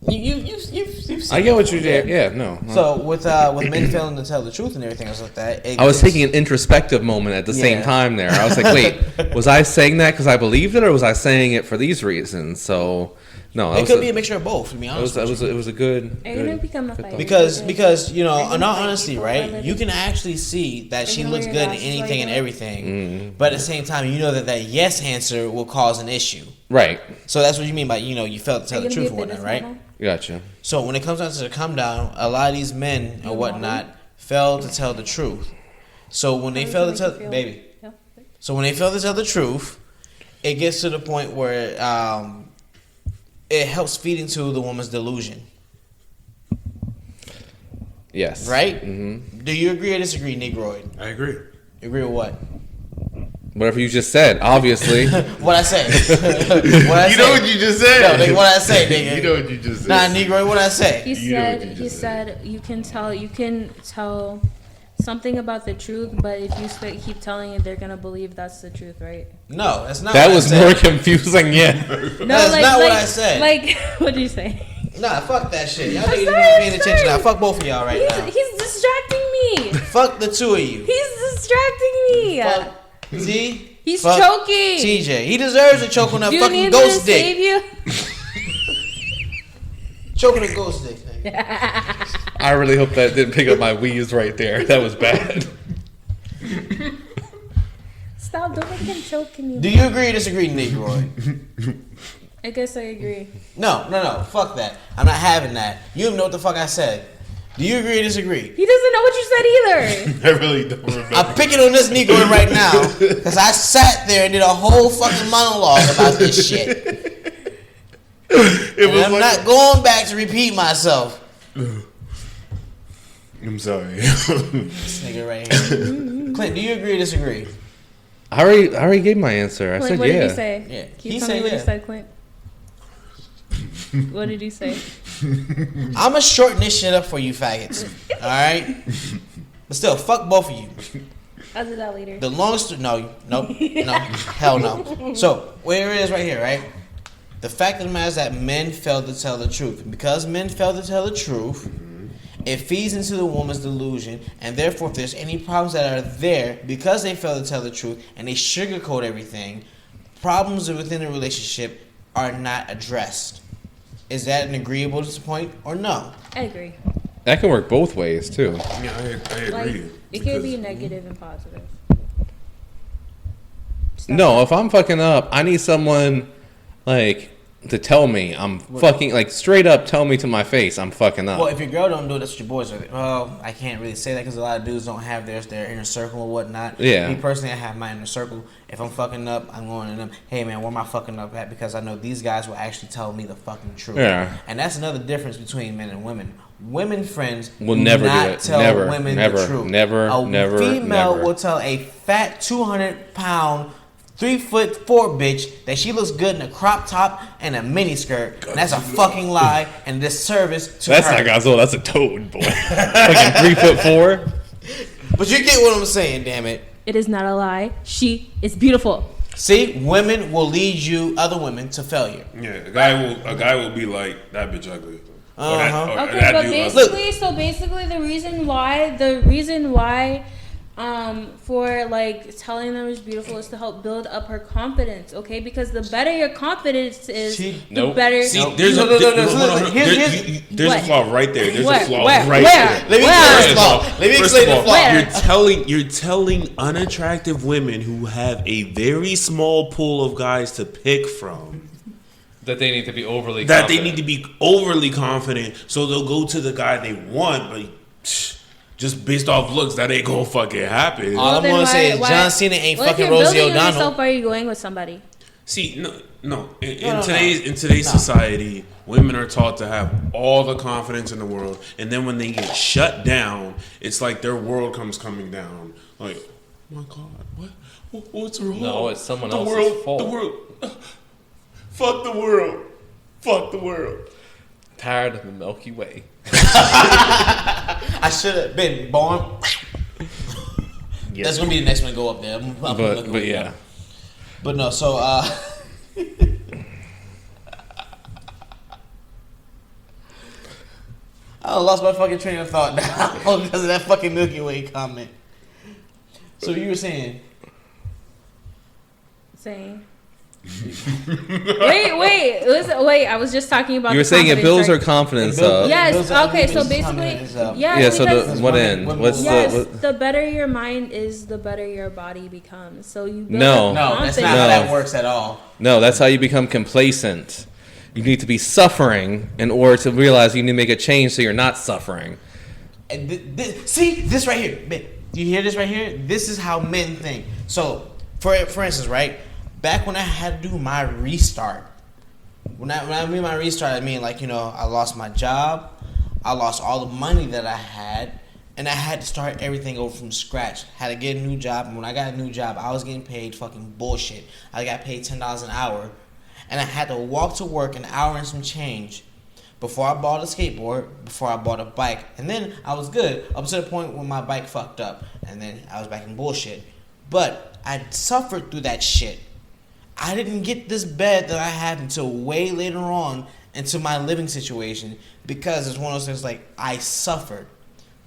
You've seen I get what you did. Yeah, no. So with men failing to tell the truth and everything else like that, I was taking an introspective moment at the same time there. I was like, wait, was I saying that because I believed it, or was I saying it for these reasons? So, no, it could be a mixture of both. To be honest, it was a good. Are you gonna become a fighter? Because in all honesty, right, you can actually see that she looks good in anything and everything, but at the same time, you know that yes answer will cause an issue. Right. So that's what you mean by you failed to tell the truth and whatnot, right? Gotcha. So when it comes down to the come down, a lot of these men or whatnot fail to tell the truth. So when they fail to tell, so when they fail to tell the truth, it gets to the point where it helps feed into the woman's delusion. Yes. Right? Mm-hmm. Do you agree or disagree, Negroid? I agree. You agree with what? Whatever you just said, obviously. What I say? You know what you just said. No, nigga, what I say, nigga? You know what you just said. Nah, Negroid, what I say? He said you can tell something about the truth, but if you keep telling it, they're gonna believe that's the truth, right? No, that's not. That what was I more said. confusing. Yeah. No, That's not what I said. Like, what did you say? Nah, fuck that shit. Y'all I'm niggas need to sorry, be paying I'm attention sorry. now. Fuck both of y'all right now. He's distracting me. Fuck the two of you. He's distracting me. Fuck Z. He's Fuck choking. TJ. He deserves to choke on a Do you fucking need me to ghost save dick. you? Choking a ghost dick. Nigga. I really hope that didn't pick up my wheeze right there. That was bad. Stop! Don't make him choke me. Do you agree or disagree, Negroid? I guess I agree. No. Fuck that. I'm not having that. You don't know what the fuck I said. Do you agree or disagree? He doesn't know what you said either. I really don't remember. I'm picking on this Negroid right now because I sat there and did a whole fucking monologue about this shit. And I'm not going back to repeat myself. I'm sorry. This nigga right here. Clint, do you agree or disagree? I already gave my answer. I Clint, said what yeah. did he say? Yeah. Can He you tell said me what yeah. he said, Clint? What did he say? I'ma shorten this shit up for you faggots. Alright? But still, fuck both of you. I'll do that later. The longest no, hell no. So where it is right here, right? The fact of the matter is that men fail to tell the truth. And because men fail to tell the truth, it feeds into the woman's delusion, and therefore if there's any problems that are there because they fail to tell the truth and they sugarcoat everything, problems within the relationship are not addressed. Is that an agreeable point or no? I agree. That can work both ways too. Yeah, I agree. Like, it could be negative and positive. Stop No, that. if I'm fucking up, I need someone like to tell me I'm fucking, like, straight up tell me to my face I'm fucking up. Well, if your girl don't do it, that's what your boys are. Well, I can't really say that because a lot of dudes don't have their inner circle or whatnot. Yeah. Me personally, I have my inner circle. If I'm fucking up, I'm going to them. Hey man, where am I fucking up at? Because I know these guys will actually tell me the fucking truth. Yeah. And that's another difference between men and women. Women friends Will never do not it. tell Never, women never, the truth. never, a never, female never. will tell a fat 200-pound 3'4" bitch that she looks good in a crop top and a mini skirt. And that's a fucking lie and disservice to That's her. not Godzilla. That's a toad, boy. Fucking 3'4". But you get what I'm saying, damn it. It is not a lie. She is beautiful. See, women will lead you, other women, to failure. Yeah, a guy will be like, that bitch ugly. Or that, or Okay, that but dude ugly. basically, the reason why, for like telling them it's beautiful is to help build up her confidence. Okay, because the better your confidence is, the Nope. better. See, No. there's No, a no, no, no, there's- no, hold on, no, hold on. here's- There's What? a flaw right there. There's Where? a flaw Where? right Where? there. Let me Where? explain the flaw. Let me First explain of the all, flaw. Where? you're telling unattractive women who have a very small pool of guys to pick from That they need to be overly that they need to be overly confident, so they'll go to the guy they want, but just based off looks, that ain't gonna fucking happen. All I'm then gonna say why- is why- John Cena ain't Well, if fucking you're Rosie building on O'Donnell. yourself, why are you going with somebody? See, no. No, In no. today's society, women are taught to have all the confidence in the world, and then when they get shut down, it's like their world coming down. Like, oh my God, what's wrong? No, it's someone the else's world, fault. The world, fuck the world, fuck the world. Tired of the Milky Way. I should have been born. Yeah. That's gonna be the next one to go up there. I'm But yeah. But no, so I lost my fucking train of thought now because of that fucking Milky Way comment. So you were saying? Saying. wait! I was just talking about. You were the saying it confidence, builds her right? confidence It builds- up. Yeah. Yes. Those are Okay. So confidence basically, up. yes. Yeah, so because what end? women What's will- yes, the... the better your mind is, the better your body becomes. So you build No. up No, that's not confidence. how No. that works at all. No, that's how you become complacent. You need to be suffering in order to realize you need to make a change so you're not suffering. And see this right here. Man, do you hear this right here? This is how men think. So, for instance, right back when I had to do my restart. When I mean my restart, I mean like I lost my job, I lost all the money that I had, and I had to start everything over from scratch. Had to get a new job, and when I got a new job, I was getting paid fucking bullshit. I got paid $10 an hour, and I had to walk to work an hour and some change. before I bought a skateboard, before I bought a bike, and then I was good up to the point when my bike fucked up, and then I was back in bullshit. But I suffered through that shit. I didn't get this bed that I had until way later on into my living situation because it's one of those things like I suffered.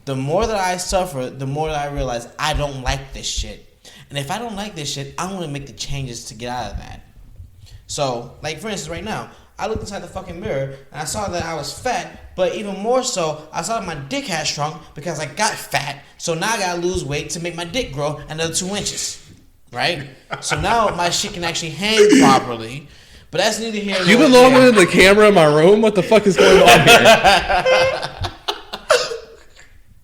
The more that I suffer, the more that I realize I don't like this shit. And if I don't like this shit, I want to make the changes to get out of that. So, like for instance, right now, I looked inside the fucking mirror and I saw that I was fat, but even more so, I saw that my dick had shrunk because I got fat. So now I gotta lose weight to make my dick grow another 2 inches. Right? So now my shit can actually hang properly. But that's neither here nor there. You been longer than the camera in my room? What the fuck is going on here?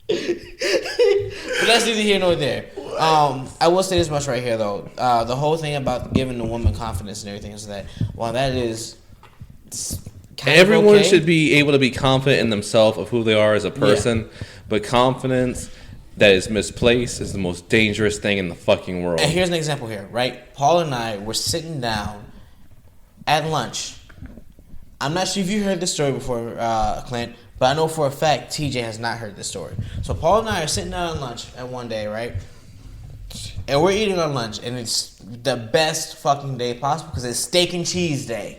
But that's neither here nor there. I will say this much right here, though. The whole thing about giving the woman confidence and everything is that, while that is kind of Everyone okay, should be able to be confident in themselves of who they are as a person, but confidence that is misplaced is the most dangerous thing in the fucking world. And here's an example here, right? Paul and I were sitting down at lunch. I'm not sure if you heard this story before, Clint, but I know for a fact TJ has not heard this story. So Paul and I are sitting down at lunch at one day, right? And we're eating our lunch, and it's the best fucking day possible because it's steak and cheese day.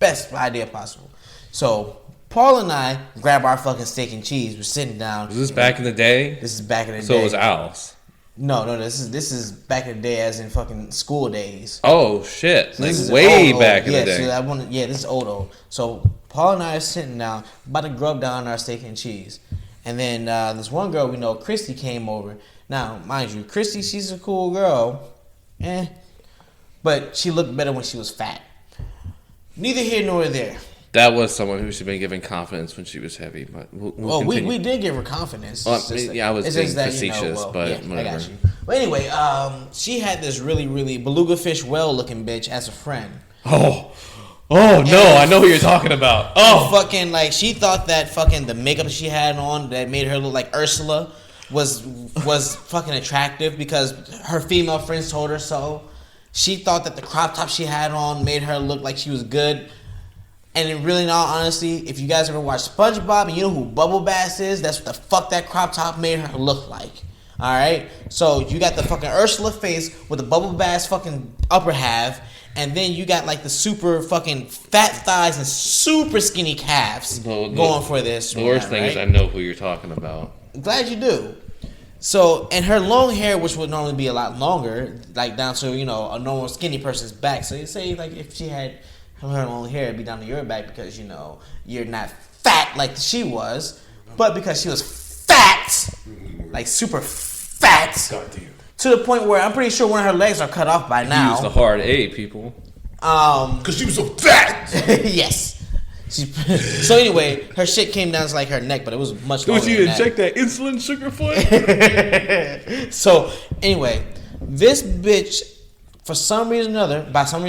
Best idea possible. So Paul and I grab our fucking steak and cheese. We're sitting down. Was this back in the day? This is back in the day. So it was Al's. No, this is back in the day, as in fucking school days. Oh shit! So Like this is way old. back in Yeah, the day. so this is old. So Paul and I are sitting down, about to grub down our steak and cheese, and then this one girl we know, Christy, came over. Now, mind you, Christy, she's a cool girl, but she looked better when she was fat. Neither here nor there. That was someone who should have been given confidence when she was heavy. But we'll we continue. did give her confidence. Well, It's just I was it's being just that, facetious, but yeah, whatever. I got you. But anyway, she had this really, really beluga fish whale looking bitch as a friend. Oh no! I know who you're talking about. Oh, fucking like she thought that fucking the makeup she had on that made her look like Ursula was fucking attractive because her female friends told her so. She thought that the crop top she had on made her look like she was good. And in really, in all honesty, if you guys ever watch SpongeBob and you know who Bubble Bass is, that's what the fuck that crop top made her look like. All right, so you got the fucking Ursula face with the Bubble Bass fucking upper half, and then you got like the super fucking fat thighs and super skinny calves going for this. The worst thing is I know who you're talking about. Glad you do. So, and her long hair, which would normally be a lot longer, like down to, a normal skinny person's back. So you say, like, if she had her long hair, it'd be down to your back because, you're not fat like she was, but because she was fat, like super fat, to the point where I'm pretty sure one of her legs are cut off by now. Use the hard A, people. Because she was so fat. Yes. So anyway, her shit came down to like her neck, but it was much longer Don't you than that. inject that insulin, Sugarfoot? So anyway, this bitch, by some reason or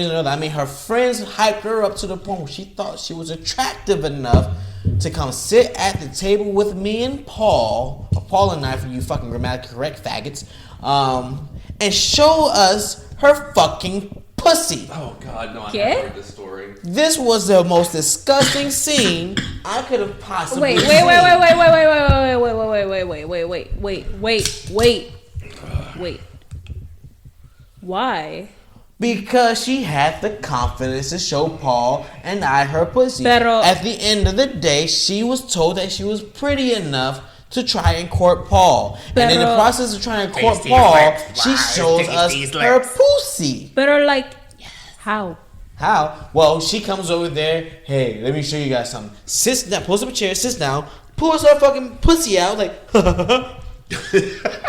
another, I mean her friends hyped her up to the point where she thought she was attractive enough to come sit at the table with me and Paul, or Paul and I for you fucking grammatically correct faggots, and show us her fucking pussy. Oh God, no! I ¿Qué? heard this story. This was the most disgusting scene I could have possibly Wait. seen. Wait. Why? Because she had the confidence to show Paul and I her pussy. Pero- At the end of the day, she was told that she was pretty enough to try and court Paul. And in the Pero- process of trying to court Tasty Paul, lips, she lies, shows us tasty her lips. pussy. But like, how? How? Well, she comes over there. Hey, let me show you guys something. Sits down, pulls up a chair, sits down, pulls her fucking pussy out like.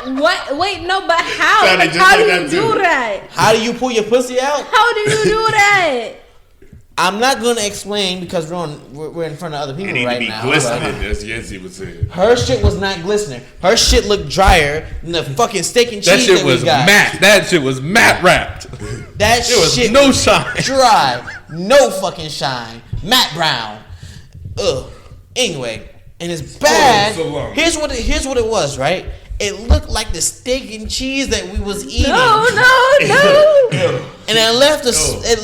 What? Wait, no, but how? Sounded Like, just how like do that you too. do that? How do you pull your pussy out? How do you do that? I'm not gonna explain because we're in front of other It people need right to be now. glistening, as Yancy was saying. Her shit was not glistening. Her shit looked drier than the fucking steak and That cheese shit we was got. matte. That shit was matte wrapped. That There was shit no shine. dry, no fucking shine, matte brown. Ugh. Anyway, and it's bad. so long. Here's what it was, right? It looked like the steak and cheese that we was eating. No. And it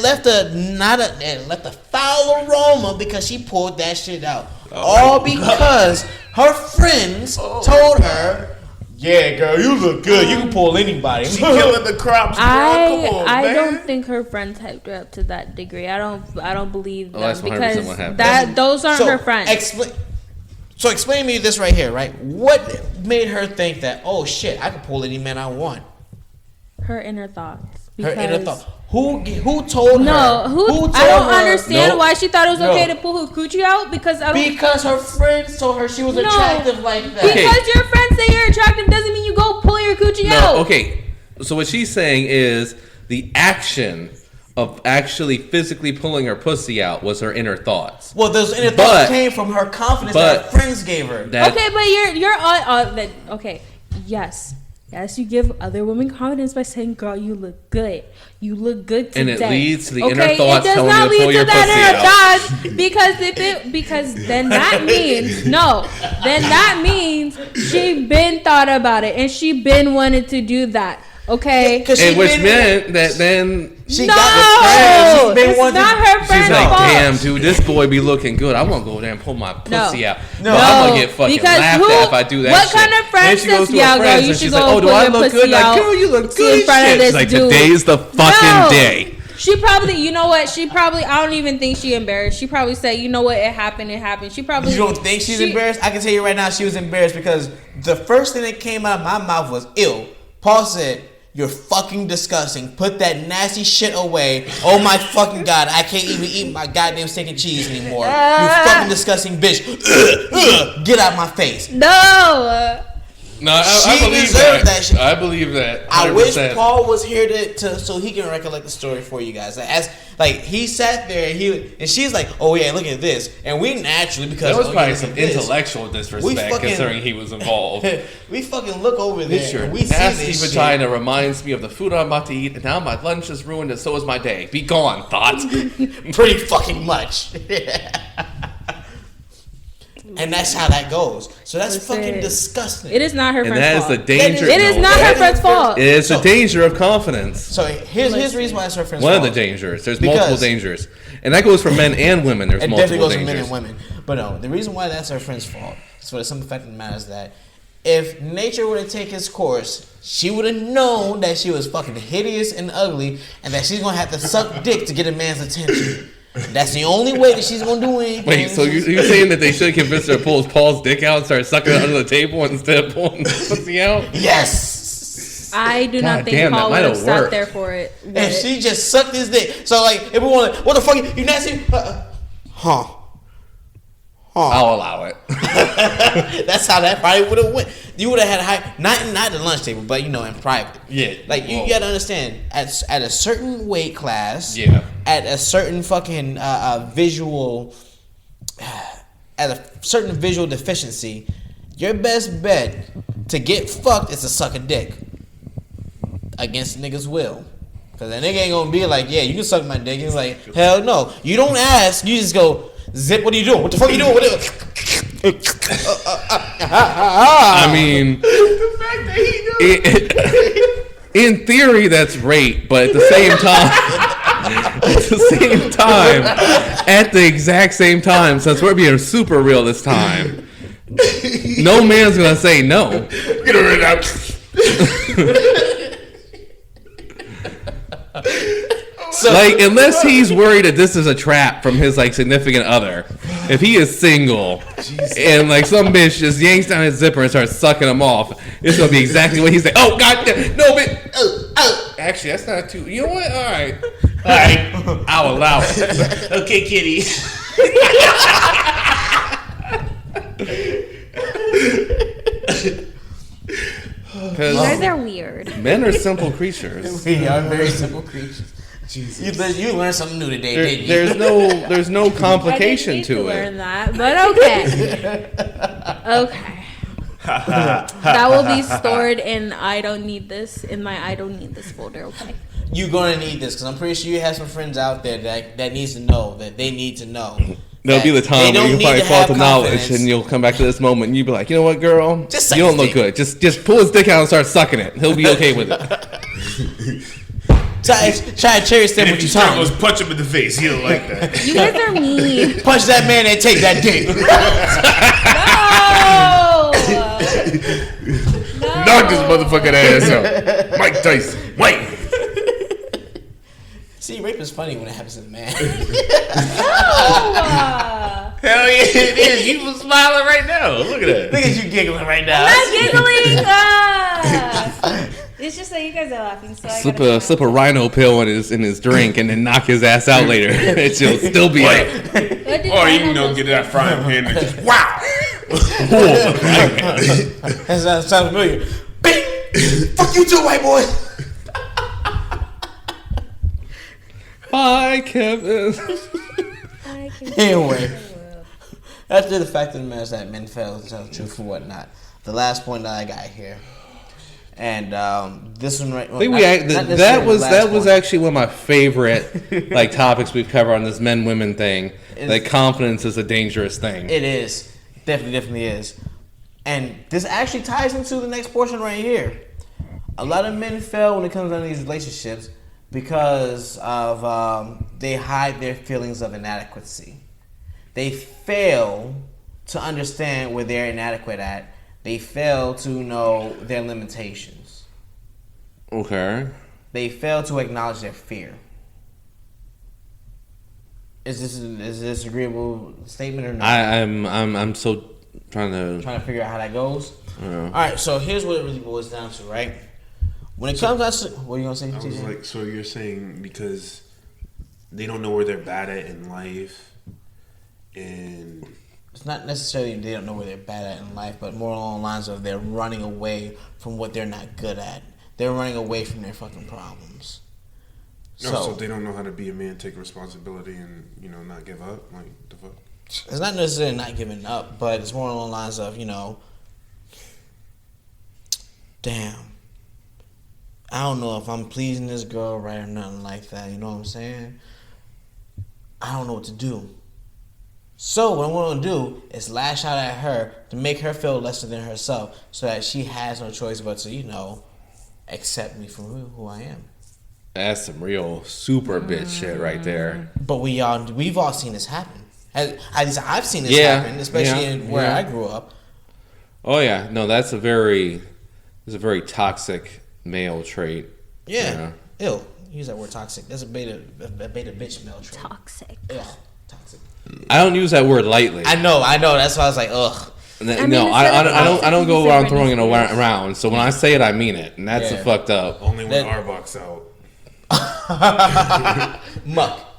left a foul aroma because she pulled that shit out. All because her friends told her, "Yeah, girl, you look good. You can pull anybody." She killing the crops, bro. Come on, I man. don't think her friends hyped her up to that degree. I don't believe them that's 100% because what happened. those aren't her friends. Explain to me this right here, right? What made her think that, oh shit, I can pull any man I want? Her inner thoughts. Her inner thought. Who told her? No, Who told I don't her? understand why she thought it was okay No. to pull her coochie out because Because her friends told her she was attractive like that. Because your friends say you're attractive doesn't mean you go pull your coochie out. No, okay. So what she's saying is the action of actually physically pulling her pussy out was her inner thoughts. Well, those inner thoughts came from her confidence that her friends gave her. Okay, but you're on okay. Yes, you give other women confidence by saying, "Girl, you look good. You look good today." And it leads to the okay? inner thoughts it does telling not you to pull lead your to that pussy inner thoughts because then that means she been thought about it and she been wanted to do that. Okay, and which meant that then she got the friends. It's not her friend's she's like, fault. "Damn, dude, this boy be looking good. I want to go there and pull my pussy out. No, I'm gonna get fucking laughed at if I do that." What shit. kind of friend Then she goes says, to her "Yeah, girl, friends you and should she's go like, "Oh, do pull I your look pussy good?" Like, out "Girl, you look in good." front of Shit. this She's like, dude." "Today's the fucking day." She probably, you know what? I don't even think she embarrassed. She probably said, "You know what? It happened. It happened." She probably. You don't think she's embarrassed? I can tell you right now, she was embarrassed because the first thing that came out of my mouth was, "Ew." Paul said, "You're fucking disgusting. Put that nasty shit away. Oh my fucking god, I can't even eat my goddamn steak and cheese anymore. You fucking disgusting bitch. Get out my face." No. No, I believe deserved that shit. I believe that. 100%. I wish Paul was here to so he can recollect the story for you guys. Like he sat there and she's like, "Oh yeah, look at this," and we naturally because That was probably look some at this. intellectual disrespect considering he was involved. We fucking look over there. This your and we nasty see this vagina shit. reminds me of the food I'm about to eat, and now my lunch is ruined, and so is my day. Be gone, thought. Pretty fucking much. And that's how that goes. So that's fucking disgusting. It is not her friend's fault. And that is the danger. It is not her friend's fault. It is the danger of confidence. So here's the reason why it's her friend's One fault. of the dangers. There's multiple dangers. And that goes for men and women. There's It multiple definitely goes dangers. for men and women. But no, the reason why that's her friend's fault is for the simple fact of the matter is that if nature were to take its course, she would have known that she was fucking hideous and ugly and that she's going to have to suck dick to get a man's attention. That's the only way that she's going to do anything. Wait, so you're saying that they should convince her to pull Paul's dick out and start sucking it under the table instead of pulling the pussy out? Yes. I do not think Paul would have sat there for it. And she just sucked his dick. So like, if we want to, what the fuck, you nasty? I'll allow it. That's how that probably would have went. You would have had high, not at the lunch table, but in private. Yeah. Like you gotta understand, at a certain weight class. Yeah. At a certain fucking visual, at a certain visual deficiency, your best bet to get fucked is to suck a dick against the nigga's will. Cause that nigga ain't gonna be like, yeah, you can suck my dick. He's like, hell no. You don't ask. You just go, zip. What are you doing? What the fuck are you doing? I mean, the fact that he knows. In theory, that's rape, but at the exact same time, since we're being super real this time, no man's gonna say no. Get rid of So, like, unless he's worried that this is a trap from his significant other, if he is single and some bitch just yanks down his zipper and starts sucking him off, it's gonna be exactly what he's like. Oh goddamn, no bitch. Actually, that's not too. You know what? All right, I'll allow it. Okay, kitty. You guys are weird. Men are simple creatures. We are very simple creatures. Jesus. You learned something new today, didn't you? There's no complication I didn't need to it. Learn that, but okay. Okay. That will be stored in I don't need this folder. Okay. You're gonna need this because I'm pretty sure you have some friends out there that needs to know that they need to know. There'll be the time where you probably fall to knowledge and you'll come back to this moment and you'll be like, you know what, girl? Just you don't look good. Just pull his dick out and start sucking it. He'll be okay with it. Try to cherry stem And with if your you tongue. goes punch him in the face, he don't like that. You guys are mean. Punch that man and take that dick. No. Knock this motherfucking ass out. Mike Tyson. Mike. See, rape is funny when it happens to the man. Hell yeah, it is. You was smiling right now. Look at that. Look at you giggling right now. I'm not giggling. It's just that you guys are laughing. So I gotta Slip a rhino pill in his drink and then knock his ass out later. She'll still be up. Or you know, get that frying pan and just wow. That sounds familiar. Bing! Fuck you too, white boy. Bye, Kevin. Anyway, after the fact of the matter is that men fail to tell the truth and whatnot. The last point that I got here, and this one right. I think that was actually one of my favorite like topics we've covered on this men women thing. Like confidence is a dangerous thing. It is definitely is, and this actually ties into the next portion right here. A lot of men fail when it comes down to these relationships because of they hide their feelings of inadequacy. They fail to understand where they're inadequate at. They fail to know their limitations. Okay. They fail to acknowledge their fear. Is this agreeable statement or not? I'm so trying to figure out how that goes. Yeah. All right, so here's what it really boils down to, right? When it comes down to what are you gonna say, I was TJ? like, so you're saying because they don't know where they're bad at in life, and It's not necessarily they don't know where they're bad at in life, but more along the lines of they're running away from what they're not good at. They're running away from their fucking problems. so they don't know how to be a man, take responsibility, and not give up. Like the fuck. It's not necessarily not giving up, but it's more along the lines of damn, I don't know if I'm pleasing this girl right or nothing like that. You know what I'm saying? I don't know what to do. So what I'm going to do is lash out at her to make her feel lesser than herself, so that she has no choice but to accept me for who I am. That's some real super bitch shit right there. But we've all seen this happen. I've seen this happen, especially where I grew up. Oh yeah, no, that's a very toxic male trait. Yeah. Ew. Use that word toxic. That's a beta bitch male trait. Toxic. Yeah. Toxic. I don't use that word lightly. I know. That's why I was like, ugh. I don't go around throwing it around. So when I say it, I mean it, and that's a fucked up. Only when Arbok's out.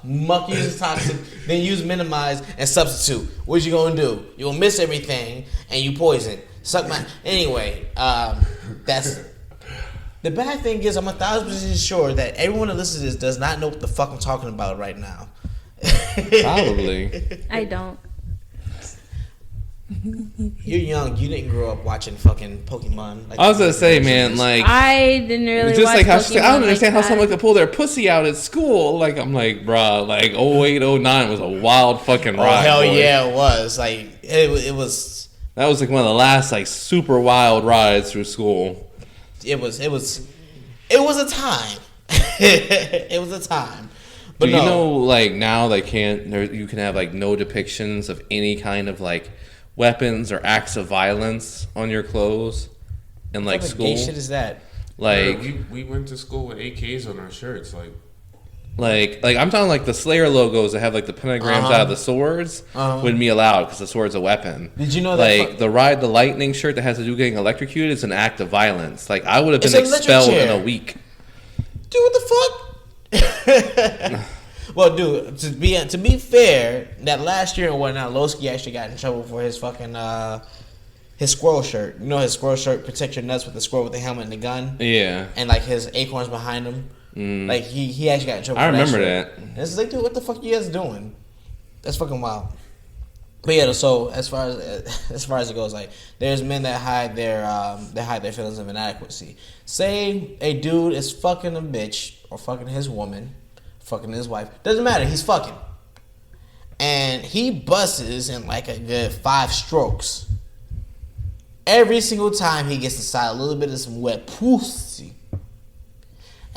Muck uses toxic, then use minimize and substitute. What you gonna do? You gonna miss everything and you poison. Suck my. Anyway, that's. The bad thing is, I'm 1,000% sure that everyone that listens to this does not know what the fuck I'm talking about right now. Probably. I don't. You're young. You didn't grow up watching fucking Pokemon. I was gonna say, man, like I didn't really. just watch like how she said, I don't Pokemon understand like how someone could pull their pussy out at school. Like I'm like, bruh, like 08, 09 was a wild fucking ride. Oh hell boy. yeah, it was. Like it was. That was like one of the last like super wild rides through school. It was a time. It was a time. But Do you know, like now they can't. You can have like no depictions of any kind of like weapons or acts of violence on your clothes in like what school. Gay shit is that? Like we went to school with AKs on our shirts. Like I'm talking like the Slayer logos that have like the pentagrams out of the swords wouldn't be allowed because the sword's a weapon. Did you know that? Like the Ride the Lightning shirt that has to do with getting electrocuted is an act of violence. Like I would have been It's expelled literature. in a week. Dude, what the fuck? Well, dude, to be fair, that last year and whatnot, Lowski actually got in trouble for his fucking his squirrel shirt. You know his squirrel shirt protects your nuts with the squirrel with the helmet and the gun. Yeah. And like his acorns behind him. Like he actually got in trouble. I for remember that. that. It's like, dude, what the fuck you guys doing? That's fucking wild. But yeah, so as far as it goes, like there's men that hide their feelings of inadequacy. Say a dude is fucking a bitch or fucking his woman, fucking his wife. Doesn't matter. He's fucking, and he busts in like a good 5 strokes. Every single time he gets inside a little bit of some wet pussy.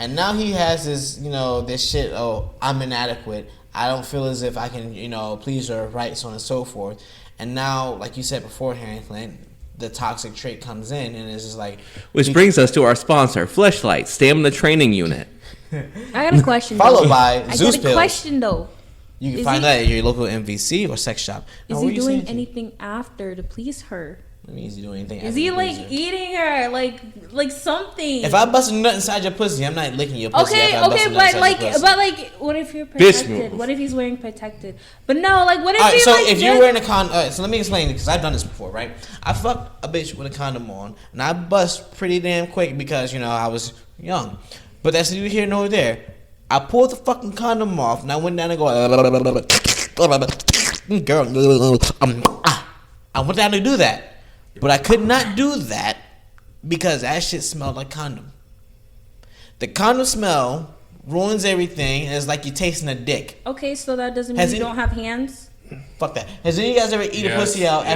And now he has this, this shit. Oh, I'm inadequate. I don't feel as if I can, please her, right, so on and so forth. And now, like you said beforehand, Clint, the toxic trait comes in, and it's just like. Which brings us to our sponsor, Fleshlight, Stamina Training Unit. I got a question. Followed by I Zeus got a pills. question though. You can find that at your local MVC or sex shop. Is Now, what he you doing saying? anything after to please her? I mean, is he doing anything? Is after he he like pleases her? eating her, like something? If I bust a nut inside your pussy, I'm not licking your pussy. Okay, after I bust a okay, nut inside but your pussy. what if you're Bitch protected? move. What if he's wearing protected? But no, like what if Alright, he so like if you're just- wearing a condom, so let me explain it because I've done this before, right? I fucked a bitch with a condom on, and I bust pretty damn quick because I was young. But that's neither here nor there. I pulled the fucking condom off, and I went down and go, girl, I went down to do that, but I could not do that because that shit smelled like condom. The condom smell ruins everything, and it's like you're tasting a dick. Okay, so that doesn't mean Has you it- don't have hands. Fuck that. Has any of you guys ever eat a Yes, pussy out yeah.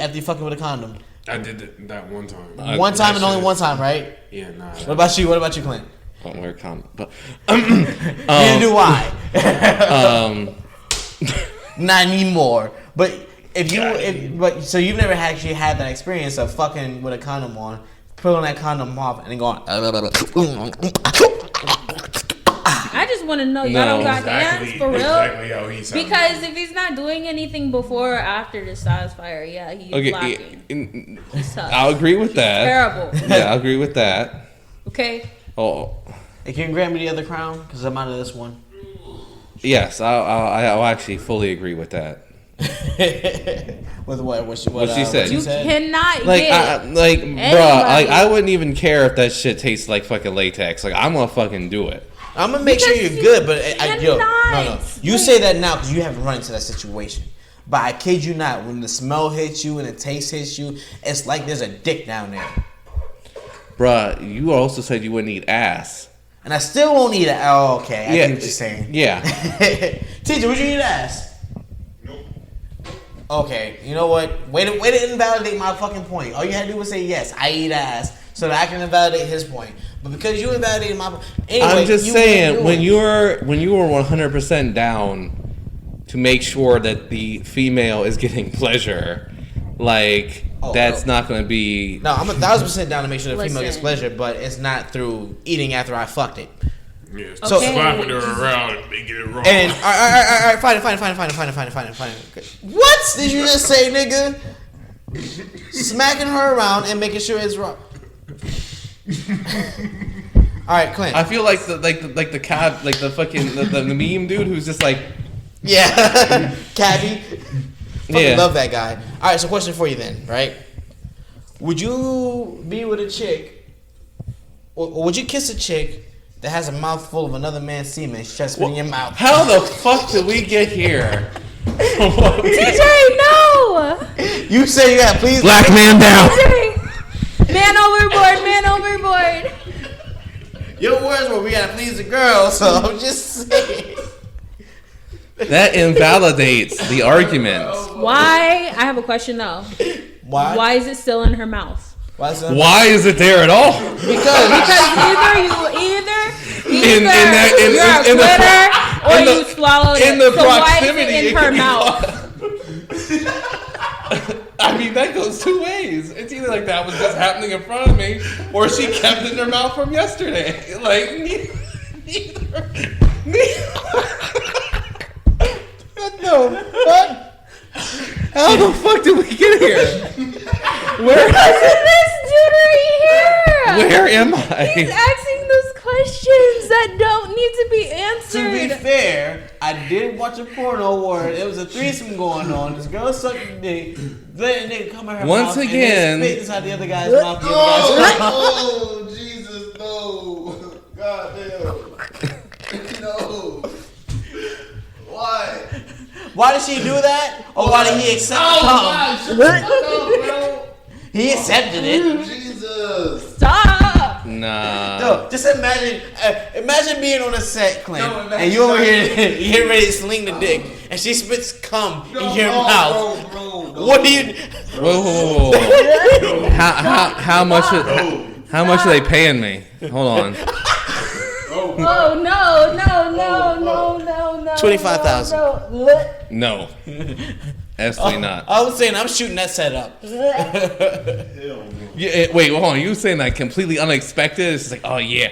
after you fucking with a condom? I did that one time. One time and that only shit- one time, right? Yeah, nah. What about you? What about you, Clint? Don't wear a condom. But, Neither do I. Not anymore. But so you've never actually had that experience of fucking with a condom on, pulling that condom off, and then going. I just want to know y'all No. don't got hands for real. Exactly how he sounded. Because if he's not doing anything before or after the satisfier, yeah, he's lacking. He sucks. I'll agree with that. Terrible. Yeah, I'll agree with that. Okay. Oh, Hey, can you grant me the other crown? Because I'm out of this one. yes, I'll actually fully agree with that. With what? What she said. You cannot Like, get bruh, like anybody. I wouldn't even care if that shit tastes like fucking latex. Like, I'm gonna fucking do it. I'm gonna make sure Because you're you good, but no. cannot. You say that now because you haven't run into that situation. But I kid you not, when the smell hits you and the taste hits you, it's like there's a dick down there. Bruh, you also said you wouldn't eat ass. And I still won't eat it. Oh, okay. I get what you're saying. Yeah. Teacher, would you eat ass? Nope. Okay, you know what? Way to invalidate my fucking point. All you had to do was say yes, I eat ass, so that I can invalidate his point. But because you invalidated my point, anyway, I'm just you saying were when you were 100% down to make sure that the female is getting pleasure, like that's not going to be. No, I'm 1,000% down to make sure the female gets Listen. pleasure, but it's not through eating after I fucked it. Yeah, So- slapping her around and making it wrong. And all right, fine. What did you just say, nigga? Smacking her around and making sure it's wrong. All right, Clint. I feel like the cat, like the fucking the meme dude who's just like, Yeah, Cabby. Fucking Yeah. love that guy. All right, so question for you then, right? Would you be with a chick, or would you kiss a chick that has a mouth full of another man's semen? She's trying to spit in your mouth. how the fuck did we get here? TJ, no! You say you gotta please. Black man down. TJ! Man overboard. Your words were we gotta please the girl, so I'm just saying. That invalidates the argument. Why? I have a question though. Why? Why is it still in her mouth? Why is that? Why is it there at all? Because Because either In you're a the quitter or in the- you swallowed in it. the So why is proximity, it it in her could be mouth? I mean, that goes two ways. It's either like that was just happening in front of me, or she kept it in her mouth from yesterday. Like neither. What the fuck? How the fuck did we get here? Where? This dude right here. Where am He's I? asking those questions that don't need to be answered. to be fair, I did watch a porno where there was a threesome going on. This girl sucked a dick, let a nigga come in her Once mouth, again- and then spit inside the other guy's mouth. The other guy's mouth. Oh, Jesus, no. God damn. No. Why? Why did she do that? Or why did he accept the cum? Shut the fuck up, bro. He accepted it. Jesus. Stop. Nah. No, just imagine being on a set, Clint, No, imagine and you over not- here, you get ready to sling the dick, and she spits cum in your mouth. Bro, What do you? Whoa. How much? How much are they paying me? Hold on. Oh no. 25,000. No. Absolutely not. I was saying I'm shooting that setup. Yeah, wait, hold on. You saying like completely unexpected? It's just like, oh yeah.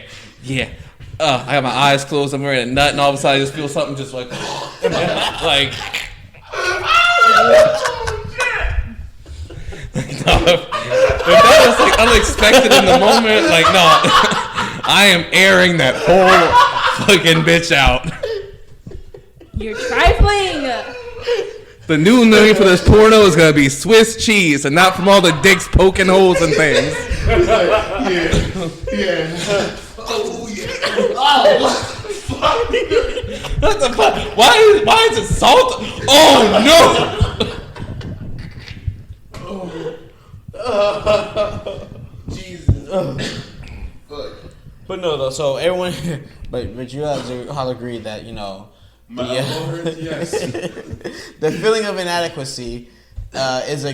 I have my eyes closed. I'm wearing a nut, and all of a sudden I just feel something just like, like. No, if that was like unexpected in the moment, like no, I am airing that whole fucking bitch out. You're trifling. The new name for this porno is gonna be Swiss cheese, and not from all the dicks poking holes and things. Yeah. Oh yeah. What the fuck? Why is it salt? Oh no! Jesus. Fuck. But no, though. So everyone, but you all agree that Yes. the feeling of inadequacy is a.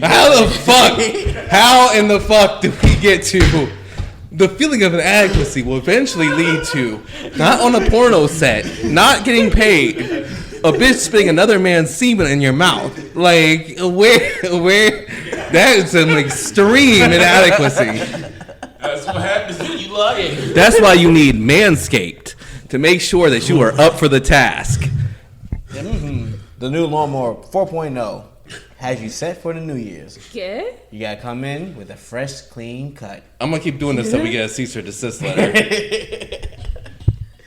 How in the fuck do we get to the feeling of inadequacy will eventually lead to not on a porno set, not getting paid, a bitch spitting another man's semen in your mouth? Like where that is an extreme inadequacy. That's what happens when you lying. That's why you need Manscaped to make sure that you are up for the task. The new lawnmower 4.0 has you set for the New Year's. Okay. You gotta come in with a fresh, clean cut. I'm gonna keep doing this till we get a cease or desist letter.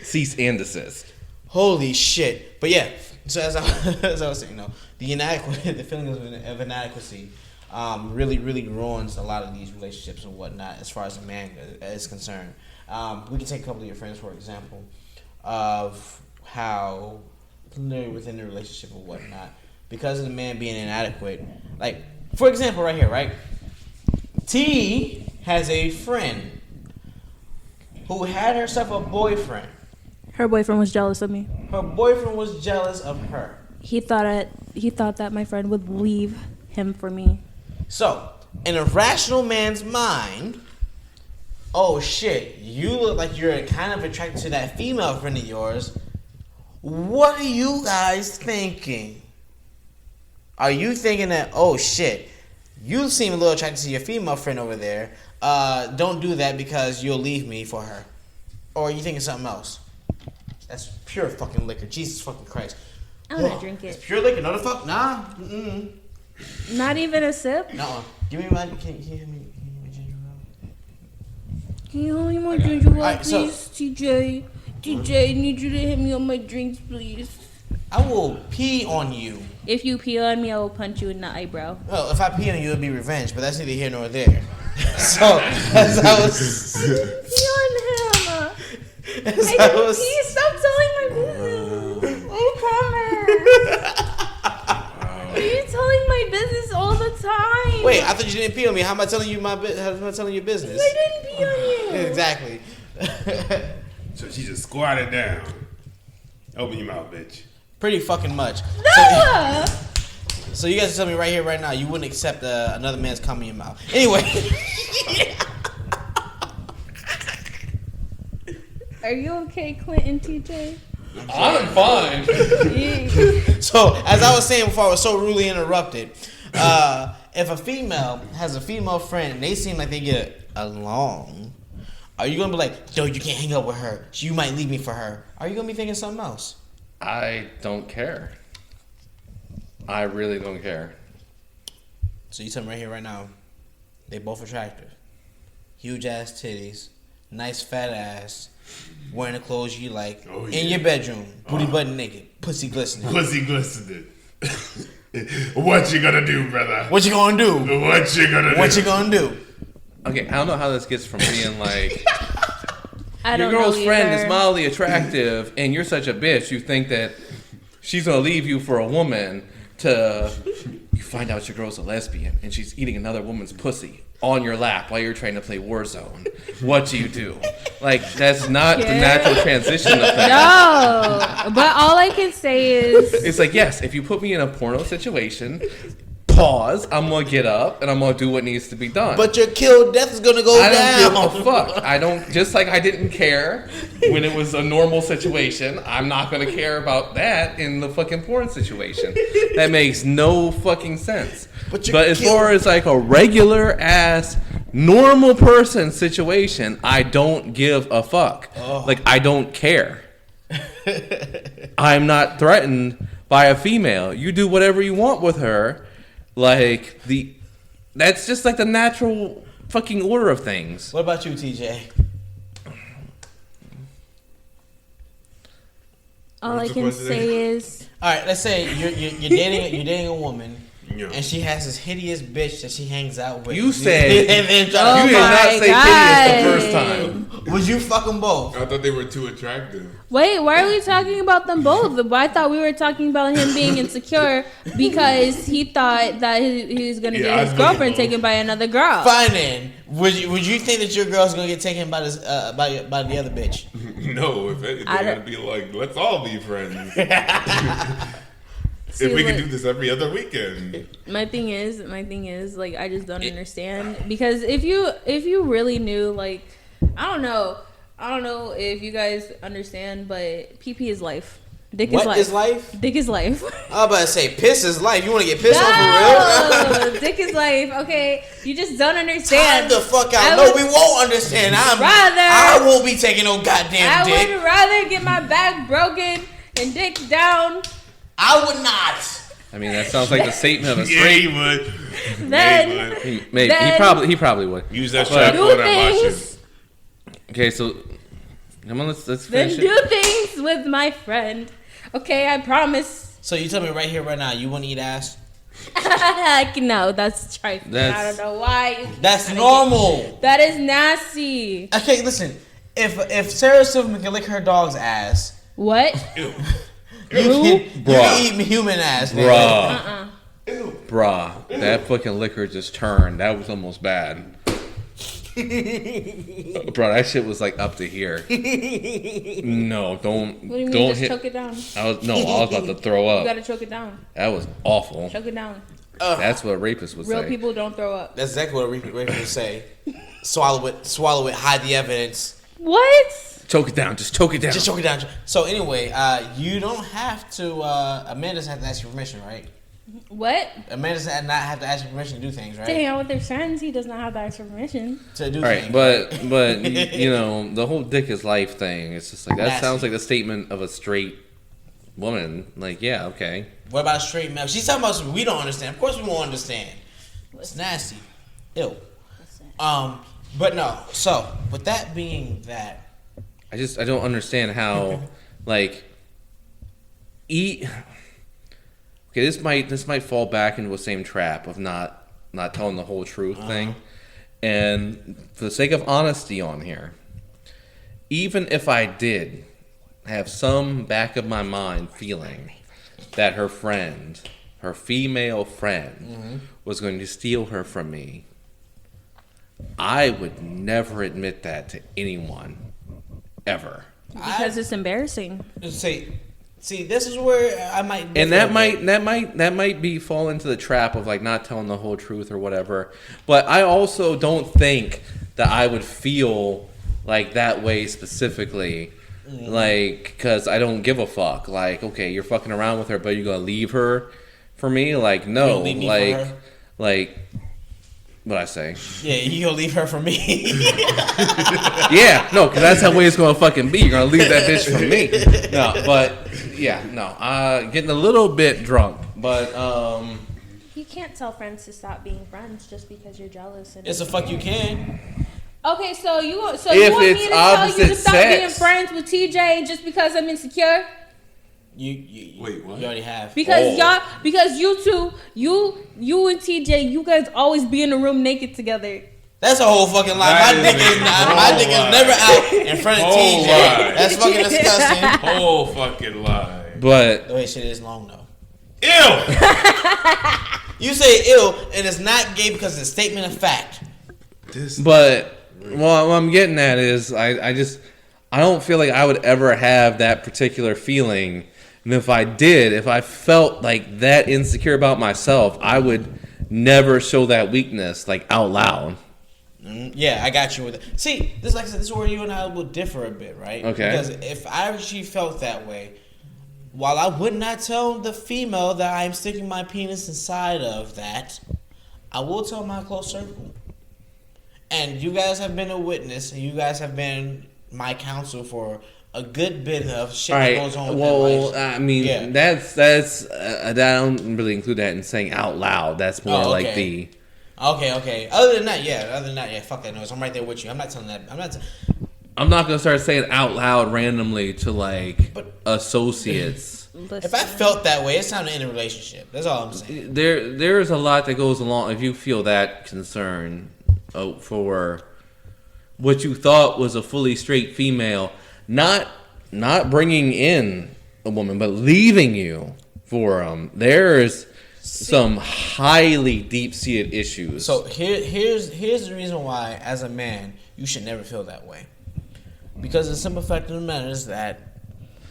Cease and desist. Holy shit! But yeah, so as I was saying, the feeling of inadequacy, really ruins a lot of these relationships and whatnot. As far as a man is concerned, we can take a couple of your friends for example, of how within the relationship and whatnot, because of the man being inadequate. Like, for example, right here, right? T has a friend who had herself a boyfriend. Her boyfriend was jealous of me. Her boyfriend was jealous of her. He thought that my friend would leave him for me. So, in a rational man's mind, oh shit, you look like you're kind of attracted to that female friend of yours. What are you guys thinking? Are you thinking that, oh shit, you seem a little attracted to your female friend over there. Don't do that because you'll leave me for her. Or are you thinking something else? That's pure fucking liquor. Jesus fucking Christ. I'm gonna drink It's it. pure liquor. No the fuck. Nah. Mm-mm. Not even a sip. No. Give me my. Can you give me ginger ale? Can you hold me my ginger ale, Alright, so- please, TJ? TJ, I need you to hit me on my drinks, please. I will pee on you. If you pee on me, I will punch you in the eyebrow. Well, if I pee on you, it'll be revenge, but that's neither here nor there. So, as I was. Pee on him. As I didn't pee. Stop telling my business. Are you telling my business all the time? Wait, I thought you didn't pee on me. How am I telling you how am I telling your business? I didn't pee on you. Exactly. So she just squatted down. Open your mouth, bitch. Pretty fucking much. No. So you guys tell me right here, right now, you wouldn't accept another man's cum in your mouth. Anyway. Are you okay, Clinton, TJ? I'm fine. So, as I was saying before, I was so rudely interrupted. If a female has a female friend and they seem like they get along, are you going to be like, yo, you can't hang out with her. You might leave me for her. Are you going to be thinking something else? I don't care. I really don't care. So you tell me right here, right now, they both attractive. Huge ass titties, nice fat ass, wearing the clothes you like, Oh, in yeah. your bedroom, booty button naked, pussy glistening. Pussy glistening. What you gonna do, brother? What you gonna do? What you gonna do? What you gonna do? Okay, I don't know how this gets from being like I your don't girl's know friend either. is mildly attractive and you're such a bitch, you think that she's gonna leave you for a woman to you find out your girl's a lesbian and she's eating another woman's pussy on your lap while you're trying to play Warzone. What do? Like, that's not the natural transition of things. No, but all I can say is It's like, yes, if you put me in a porno situation, pause pause. I'm gonna get up and I'm gonna do what needs to be done. But your kill death is gonna go I down. don't give a fuck. I don't. Just like I didn't care when it was a normal situation, I'm not gonna care about that in the fucking porn situation. That makes no fucking sense. But as far as like a regular ass normal person situation, I don't give a fuck. Oh. Like I don't care. I'm not threatened by a female. You do whatever you want with her. Like that's just like the natural fucking order of things. What about you, TJ? All I can say is, All right, let's say you're dating a woman. Yeah. And she has this hideous bitch that she hangs out with. You said and then you did not say hideous the first time. Would you fuck them both? I thought they were too attractive. wait, why are we talking about them both? I thought we were talking about him being insecure because he thought that he was gonna get his girlfriend taken by another girl. Fine then. Would you think that your girl's gonna get taken by this by the other bitch? No, if anything, I'd be like, let's all be friends. See, if we could like, do this every other weekend. My thing is, like, I just don't understand, because if you really knew, like, I don't know if you guys understand, but PP is life. Dick What is life. is life? Dick is life. I was about to say piss is life. You want to get pissed off for real? No, dick is life. Okay, you just don't understand. Time the fuck out. I No, would we won't understand. rather- I won't be taking no goddamn I dick. would rather get my back broken and dick down I would not. I mean, that sounds like the statement of a Yeah, straight. he would. then Maybe Then- he probably would. Use that But- shot do on that watches. things. Okay, so come on, let's Then finish do it. things with my friend. Okay, I promise. So you tell me right here, right now, you wouldn't eat ass? Heck no, that's trifling. I That's- don't know why. That's normal. That is nasty. Okay, listen. If Sarah Silverman can lick her dog's ass, What? Ew. you Bruh. can eat human ass, nigga. Bruh, that fucking liquor just turned. That was almost bad. Bro, that shit was like up to here. No, don't What do you mean? don't Just hit. choke it down. I was about to throw You up. gotta choke it down. That was awful. Choke it down. That's what a rapist would Real say. people don't throw up. That's exactly what a rapist would say. Swallow it, hide the evidence. What? Choke it down. Just choke it down. Just choke it down. So anyway, you don't have to. Amanda doesn't have to ask your permission, right? What? Amanda doesn't not have to ask your permission to do things, right? To hang out with their friends, he does not have to ask for permission. To do All right, things. but you know the whole dick is life thing. It's just like that Nasty. sounds like the statement of a straight woman. Like, yeah, okay. What about a straight male? She's talking about something we don't understand. Of course we won't understand. It's nasty. Ew. But no. So with that being that, I don't understand how like eat. Okay, this might fall back into the same trap of not telling the whole truth thing. And for the sake of honesty on here, even if I did have some back of my mind feeling that her friend, her female friend, was going to steal her from me, I would never admit that to anyone, ever. Because it's embarrassing. see, this is where I might. And that might be fall into the trap of like not telling the whole truth or whatever. But I also don't think that I would feel like that way specifically, like because I don't give a fuck. Like, okay, you're fucking around with her, but you're gonna leave her for me? Like, no, You'll leave me for her? like. What I say? Yeah, you gonna leave her for me? Yeah, no, because that's how way it's gonna fucking be. You're gonna leave that bitch for me. No, but yeah, no. Getting a little bit drunk, but You can't tell friends to stop being friends just because you're jealous. And It's a fuck you can. okay, so you want If me to it's tell you to opposite stop being sex. friends with TJ just because I'm insecure? You Wait, what? You already have. Because you two, you and TJ, you guys always be in the room naked together. That's a whole fucking lie. That My is dick is a not. whole My dick is lie. never out in front of Whole TJ. lie. That's fucking disgusting. Whole fucking lie. but The way shit is long though. Ew! You say ill, and it's not gay because it's a statement of fact. But what I'm getting at is I don't feel like I would ever have that particular feeling. And if I did, if I felt like that insecure about myself, I would never show that weakness like out loud. Yeah, I got you with it. See, this like I said, this is where you and I will differ a bit, right? Okay. Because if I actually felt that way, while I would not tell the female that I'm sticking my penis inside of that, I will tell my close circle. And you guys have been a witness, and you guys have been my counsel for a good bit of shit that goes on with well, that. I mean, Yeah. that's I don't really include that in saying out loud. That's more like the. Okay. Other than that, yeah. Fuck that noise. I'm right there with you. I'm not telling that. I'm not gonna start saying out loud randomly to like associates. If I felt that way, it's time to end a relationship. That's all I'm saying. There's a lot that goes along. If you feel that concern for what you thought was a fully straight female, not bringing in a woman, but leaving you for there's some highly deep-seated issues. So here's the reason why, as a man, you should never feel that way. Because the simple fact of the matter is that,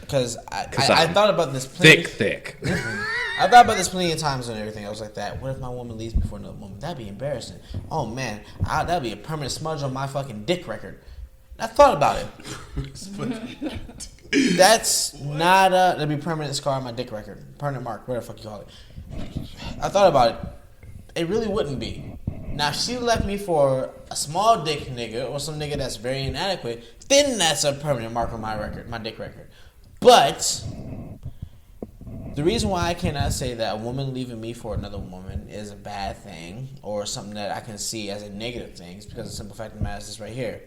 because I thought about this plenty. thick. I thought about this plenty of times and everything. I was like, that. What if my woman leaves me for another woman? That'd be embarrassing. Oh man, that'd be a permanent smudge on my fucking dick record. I thought about it. That's not that'd be a permanent scar on my dick record, permanent mark, whatever the fuck you call it. I thought about it. It really wouldn't be. Now, if she left me for a small dick nigga or some nigga that's very inadequate, then that's a permanent mark on my record, my dick record. But the reason why I cannot say that a woman leaving me for another woman is a bad thing or something that I can see as a negative thing is because the simple fact of the matter is this right here.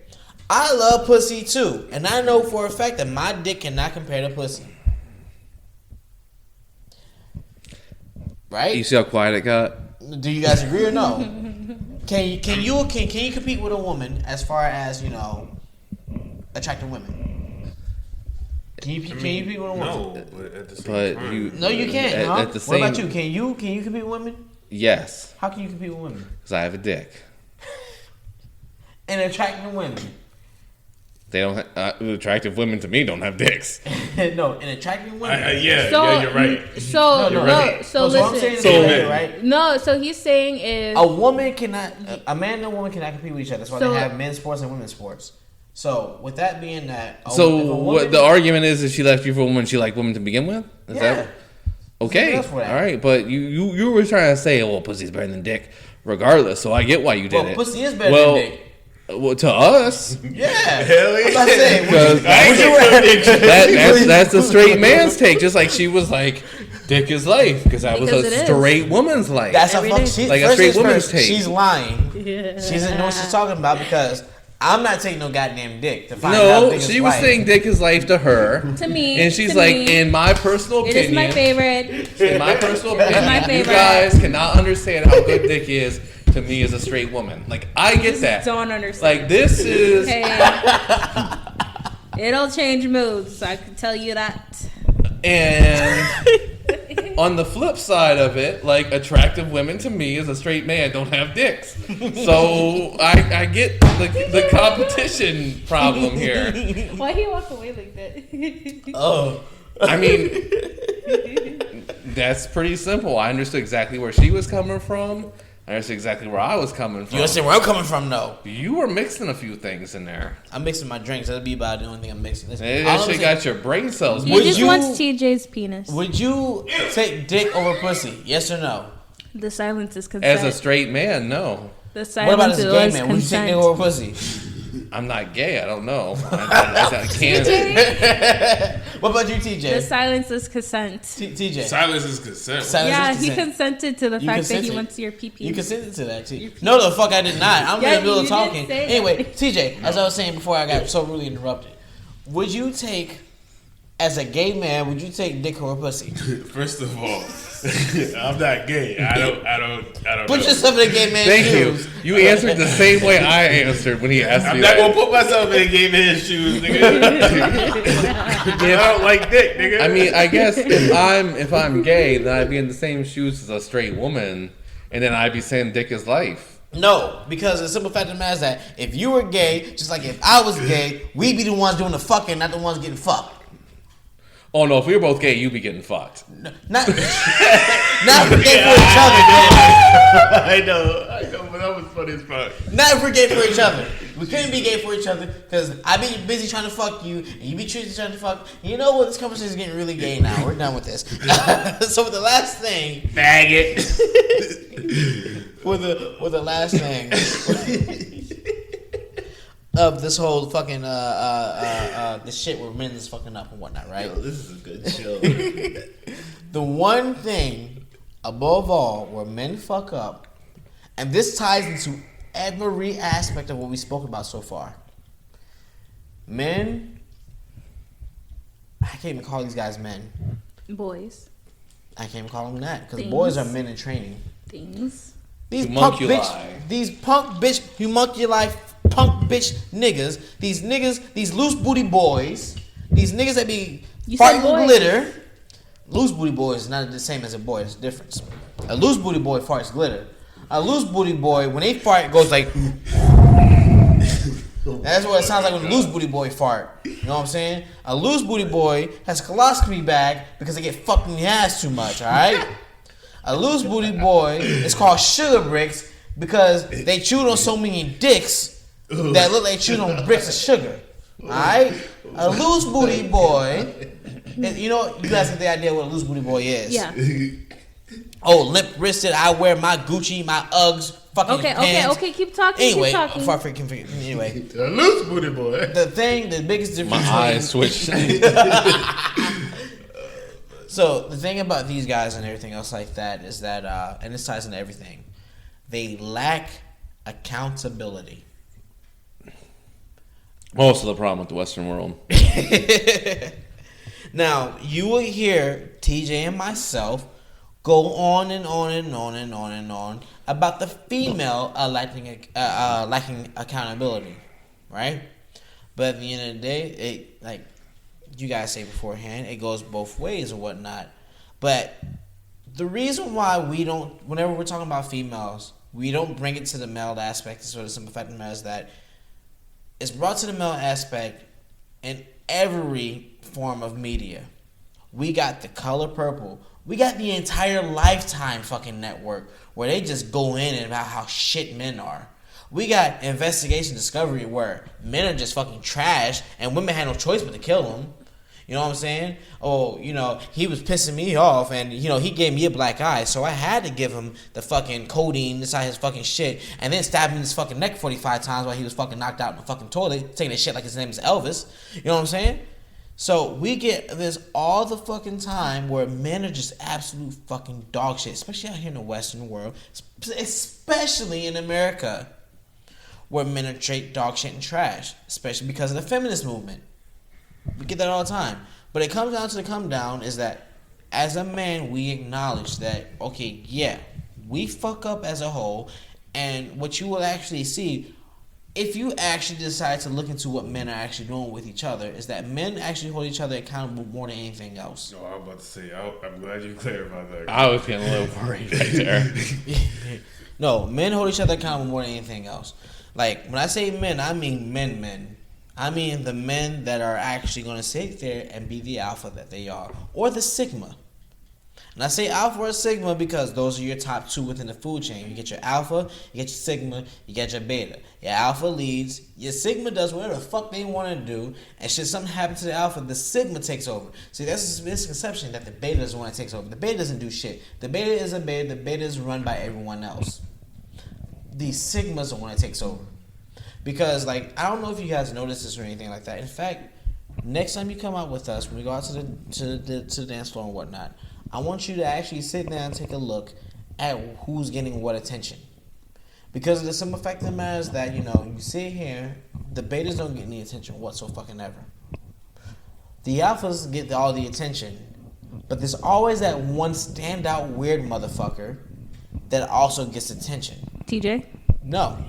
I love pussy too, and I know for a fact that my dick cannot compare to pussy. Right? You see how quiet it got? Do you guys agree or no? Can you compete with a woman as far as, attractive women? Can you compete with a woman? No, but at the same time. No, you can't. Huh? At the What about same- you? Can you compete with women? Yes, How can you compete with women? because I have a dick. And attractive women. They don't. Attractive women to me don't have dicks. No, and attractive women. Yeah, you're right. So You're right. So what I'm listen. saying is right? No, so he's saying is A woman cannot, a man and a woman cannot compete with each other. That's why So- they have men's sports and women's sports. So, with that being that, if a So woman, what the argument is she left you for a woman she liked women to begin with? Is Yeah. that okay? Else for that. All right, but you were trying to say, well, pussy's better than dick, regardless. So I get why you did well, it. pussy is better well, than dick. Well, to us, Yeah, Hell yeah. I'm not saying. because I ain't say that's a straight man's take. Just like she was like, dick is life, because that was Because a it is. straight woman's life. That's a Every fuck. day. She, Like a first straight things woman's first, take. She's lying. Yeah. She doesn't know what she's talking about because I'm not taking no goddamn dick to find out. No, dick is she was life. saying dick is life to her. To me, And she's to like, me, in my personal it opinion, is my favorite. in my personal opinion, my you favorite. guys cannot understand how good dick is to me as a straight woman. Like, I get that. Don't understand. Like, this is... Hey, it'll change moods. I can tell you that. And on the flip side of it, like, attractive women to me as a straight man don't have dicks. So I get the competition problem here. Why he walk away like that? Oh, I mean, that's pretty simple. I understood exactly where she was coming from. I understood exactly where I was coming from. you understand where I'm coming from, though? You were mixing a few things in there. I'm mixing my drinks. That'll be about the only thing I'm mixing. Listen, That all I'm shit saying- got your brain cells. He Would just you- wants TJ's penis. Would you take dick over pussy? Yes or no? The silence is consent. As a straight man, no. The What silence about as a gay is man? Would you take consent. dick over pussy? I'm not gay. I don't know. I can't. What about you, The TJ? silence is consent. TJ. Silence is consent. Silence Yeah, is he consent. consented to the You fact that he consented. wants your PP. You consented to that, too. No, the fuck I did not. I'm Yeah, in the middle of you talking. did say that. Anyway, TJ, as I was saying before I got so rudely interrupted, would you take, as a gay man, would you take dick over pussy? First of all, I'm not gay. I don't Put know. yourself in a gay man's Thank you. shoes. You answered the same way I answered when he asked I'm me not that. gonna put myself in a gay man's shoes, nigga. I don't like dick, nigga. I mean, I guess if I'm gay, then I'd be in the same shoes as a straight woman, and then I'd be saying dick is life. No, because the simple fact of the matter is that if you were gay, just like if I was gay, we'd be the ones doing the fucking, not the ones getting fucked. Oh no, if we were both gay, you'd be getting fucked. Not not gay for each other, man. I know, but that was funny as fuck. Not if we're gay for each other. We couldn't be gay for each other because I be busy trying to fuck you and you be trying to fuck. You know what? This conversation is getting really gay now. We're done with this. So with the last thing, Faggot. with the last thing of this whole fucking this shit where men is fucking up and whatnot, right? Yo, this is a good show. The one thing above all where men fuck up, and this ties into every aspect of what we spoke about so far. Men, I can't even call these guys men. Boys. I can't even call them that because Things. boys are men in training. Things. These Homunculi. punk bitch niggas, these loose booty boys, these niggas that be You said farting boys. glitter. Loose booty boy is not the same as a boy. There's a difference. A loose booty boy farts glitter. A loose booty boy, when they fart, it goes like. That's what it sounds like when a loose booty boy fart. You know what I'm saying? A loose booty boy has a colostomy bag because they get fucked in the ass too much. All right. A loose booty boy is called sugar bricks because they chewed on so many dicks that look like chewed on bricks of sugar. All right. A loose booty boy. You know, you guys get the idea what a loose booty boy is. Yeah. Oh, limp wristed. I wear my Gucci, my Uggs, fucking pants. Okay. Keep talking. Anyway, keep talking. before I freaking forget. Anyway, A loose booty boy. the biggest My difference. eyes switched. So the thing about these guys and everything else like that is that, and this ties into everything, they lack accountability. Most of the problem with the Western world. Now you will hear TJ and myself go on and on and on and on and on about the female lacking accountability, right? But at the end of the day, it, like you guys say beforehand, it goes both ways or whatnot. But the reason why we don't, whenever we're talking about females, we don't bring it to the male aspect to sort of simplify the male is that it's brought to the male aspect in every form of media. We got The Color Purple. We got the entire Lifetime fucking network where they just go in and about how shit men are. We got Investigation Discovery where men are just fucking trash and women had no choice but to kill them. You know what I'm saying? Oh, you know, he was pissing me off and, you know, he gave me a black eye, so I had to give him the fucking codeine inside his fucking shit and then stab him in his fucking neck 45 times while he was fucking knocked out in the fucking toilet, taking his shit like his name is Elvis. You know what I'm saying? So we get this all the fucking time where men are just absolute fucking dog shit, especially out here in the Western world, especially in America, where men are straight dog shit and trash, especially because of the feminist movement. We get that all the time. But it comes down to the come down is that as a man, we acknowledge that, okay, yeah, we fuck up as a whole, and what you will actually see if you actually decide to look into what men are actually doing with each other, is that men actually hold each other accountable more than anything else. No, I was about to say, I'm glad you clarified that. I was getting a little worried right there. No, men hold each other accountable more than anything else. Like, when I say men, I mean men. I mean the men that are actually going to sit there and be the alpha that they are. Or the sigma. And I say alpha or sigma because those are your top two within the food chain. You get your alpha, you get your sigma, you get your beta. Your alpha leads, your sigma does whatever the fuck they want to do, and should something happen to the alpha, the sigma takes over. See, that's a misconception that the beta is the one that takes over. The beta doesn't do shit. The beta is a beta, the beta is run by everyone else. The sigma's the one that takes over. Because, like, I don't know if you guys noticed this or anything like that. In fact, next time you come out with us, when we go out to the dance floor and whatnot, I want you to actually sit down and take a look at who's getting what attention. Because the simple fact of the matter is that, you know, you sit here, the betas don't get any attention whatsoever. The alphas get all the attention, but there's always that one standout weird motherfucker that also gets attention. TJ? No.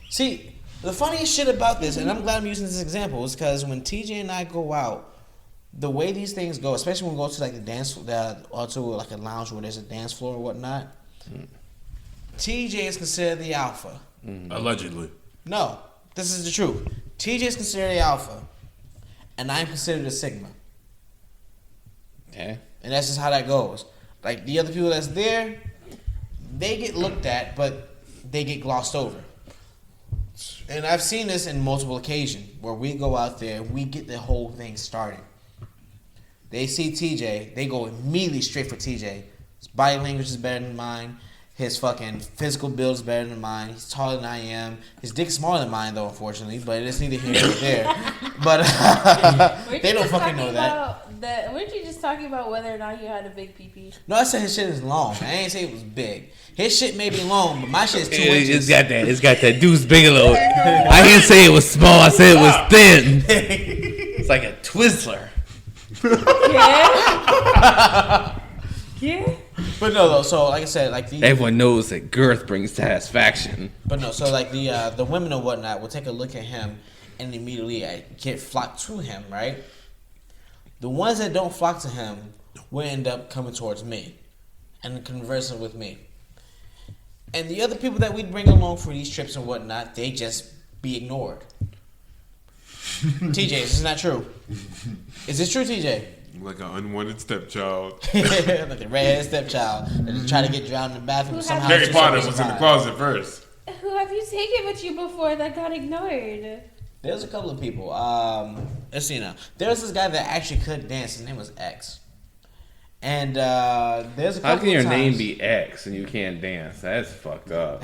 See, the funniest shit about this, and I'm glad I'm using this example, is because when TJ and I go out, the way these things go, especially when we go to like the dance, or to like a lounge where there's a dance floor or whatnot, TJ is considered the alpha. Allegedly. No, this is the truth. TJ is considered the alpha, and I'm considered a sigma. Okay. And that's just how that goes. Like, the other people that's there, they get looked at, but they get glossed over. And I've seen this in multiple occasions where we go out there, we get the whole thing started. They see TJ, they go immediately straight for TJ. His body language is better than mine. His fucking physical build is better than mine. He's taller than I am. His dick is smaller than mine, though, unfortunately. But it's neither here nor there. But they don't fucking know that. Weren't you just talking about whether or not he had a big pee-pee? No, I said his shit is long. I ain't say it was big. His shit may be long, but my shit is 2 inches. It's got that Deuce Bigelow. I didn't say it was small. I said it was thin. It's like a Twizzler. Yeah. Yeah. But no, though. So like I said, like Everyone knows that girth brings satisfaction. But no, so like the women or whatnot will take a look at him and immediately get flocked to him, right? The ones that don't flock to him will end up coming towards me and conversing with me. And the other people that we bring along for these trips and whatnot, they just be ignored. TJ, this is not true. Is this true, TJ? Like an unwanted stepchild. Like the redheaded stepchild that just try to get drowned in the bathroom. Who Somehow Harry just Potter survive. was in the closet first. Who have you taken with you before that got ignored? There's a couple of people. Let's see now. There's this guy that actually could dance. His name was X. And there's a couple How can your of times, name be X and you can't dance? That's fucked up.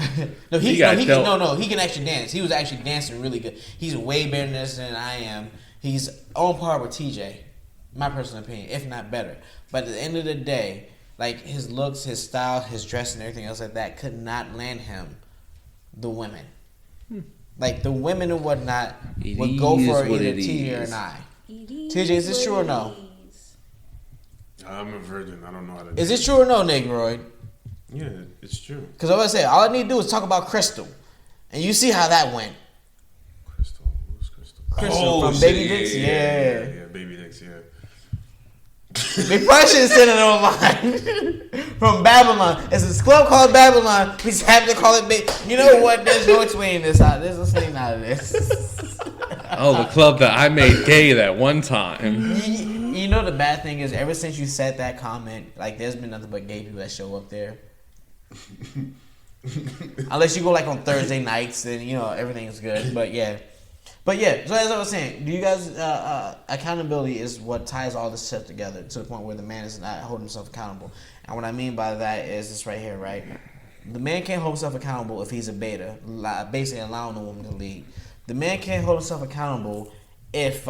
No, he got can dealt- actually dance. He was actually dancing really good. He's way better than this than I am. He's on par with TJ, my personal opinion, if not better. But at the end of the day, like his looks, his style, his dress, and everything else like that could not land him the women. Like the women and whatnot would go for is what either it TJ or is. an I. TJ, is this true or no? I'm a virgin. I don't know how to. Is it true or no, Negroid? Yeah, it's true. Because I was say all I need to do is talk about Crystal, and you see how that went. Crystal, who's Crystal? Crystal from Baby Dicks, yeah. Yeah, Baby Dicks, yeah. We probably should have said it online. From Babylon. It's this club called Babylon. We just have to call it You know what? There's no explaining this out. There's no explaining out of this. Oh, the club that I made gay that one time. You know the bad thing is, ever since you said that comment, like there's been nothing but gay people that show up there. Unless you go like on Thursday nights, then you know everything's good. But yeah. So as I was saying, do you guys accountability is what ties all this stuff together to the point where the man is not holding himself accountable. And what I mean by that is this right here, right? The man can't hold himself accountable if he's a beta, basically allowing the woman to lead. The man can't hold himself accountable if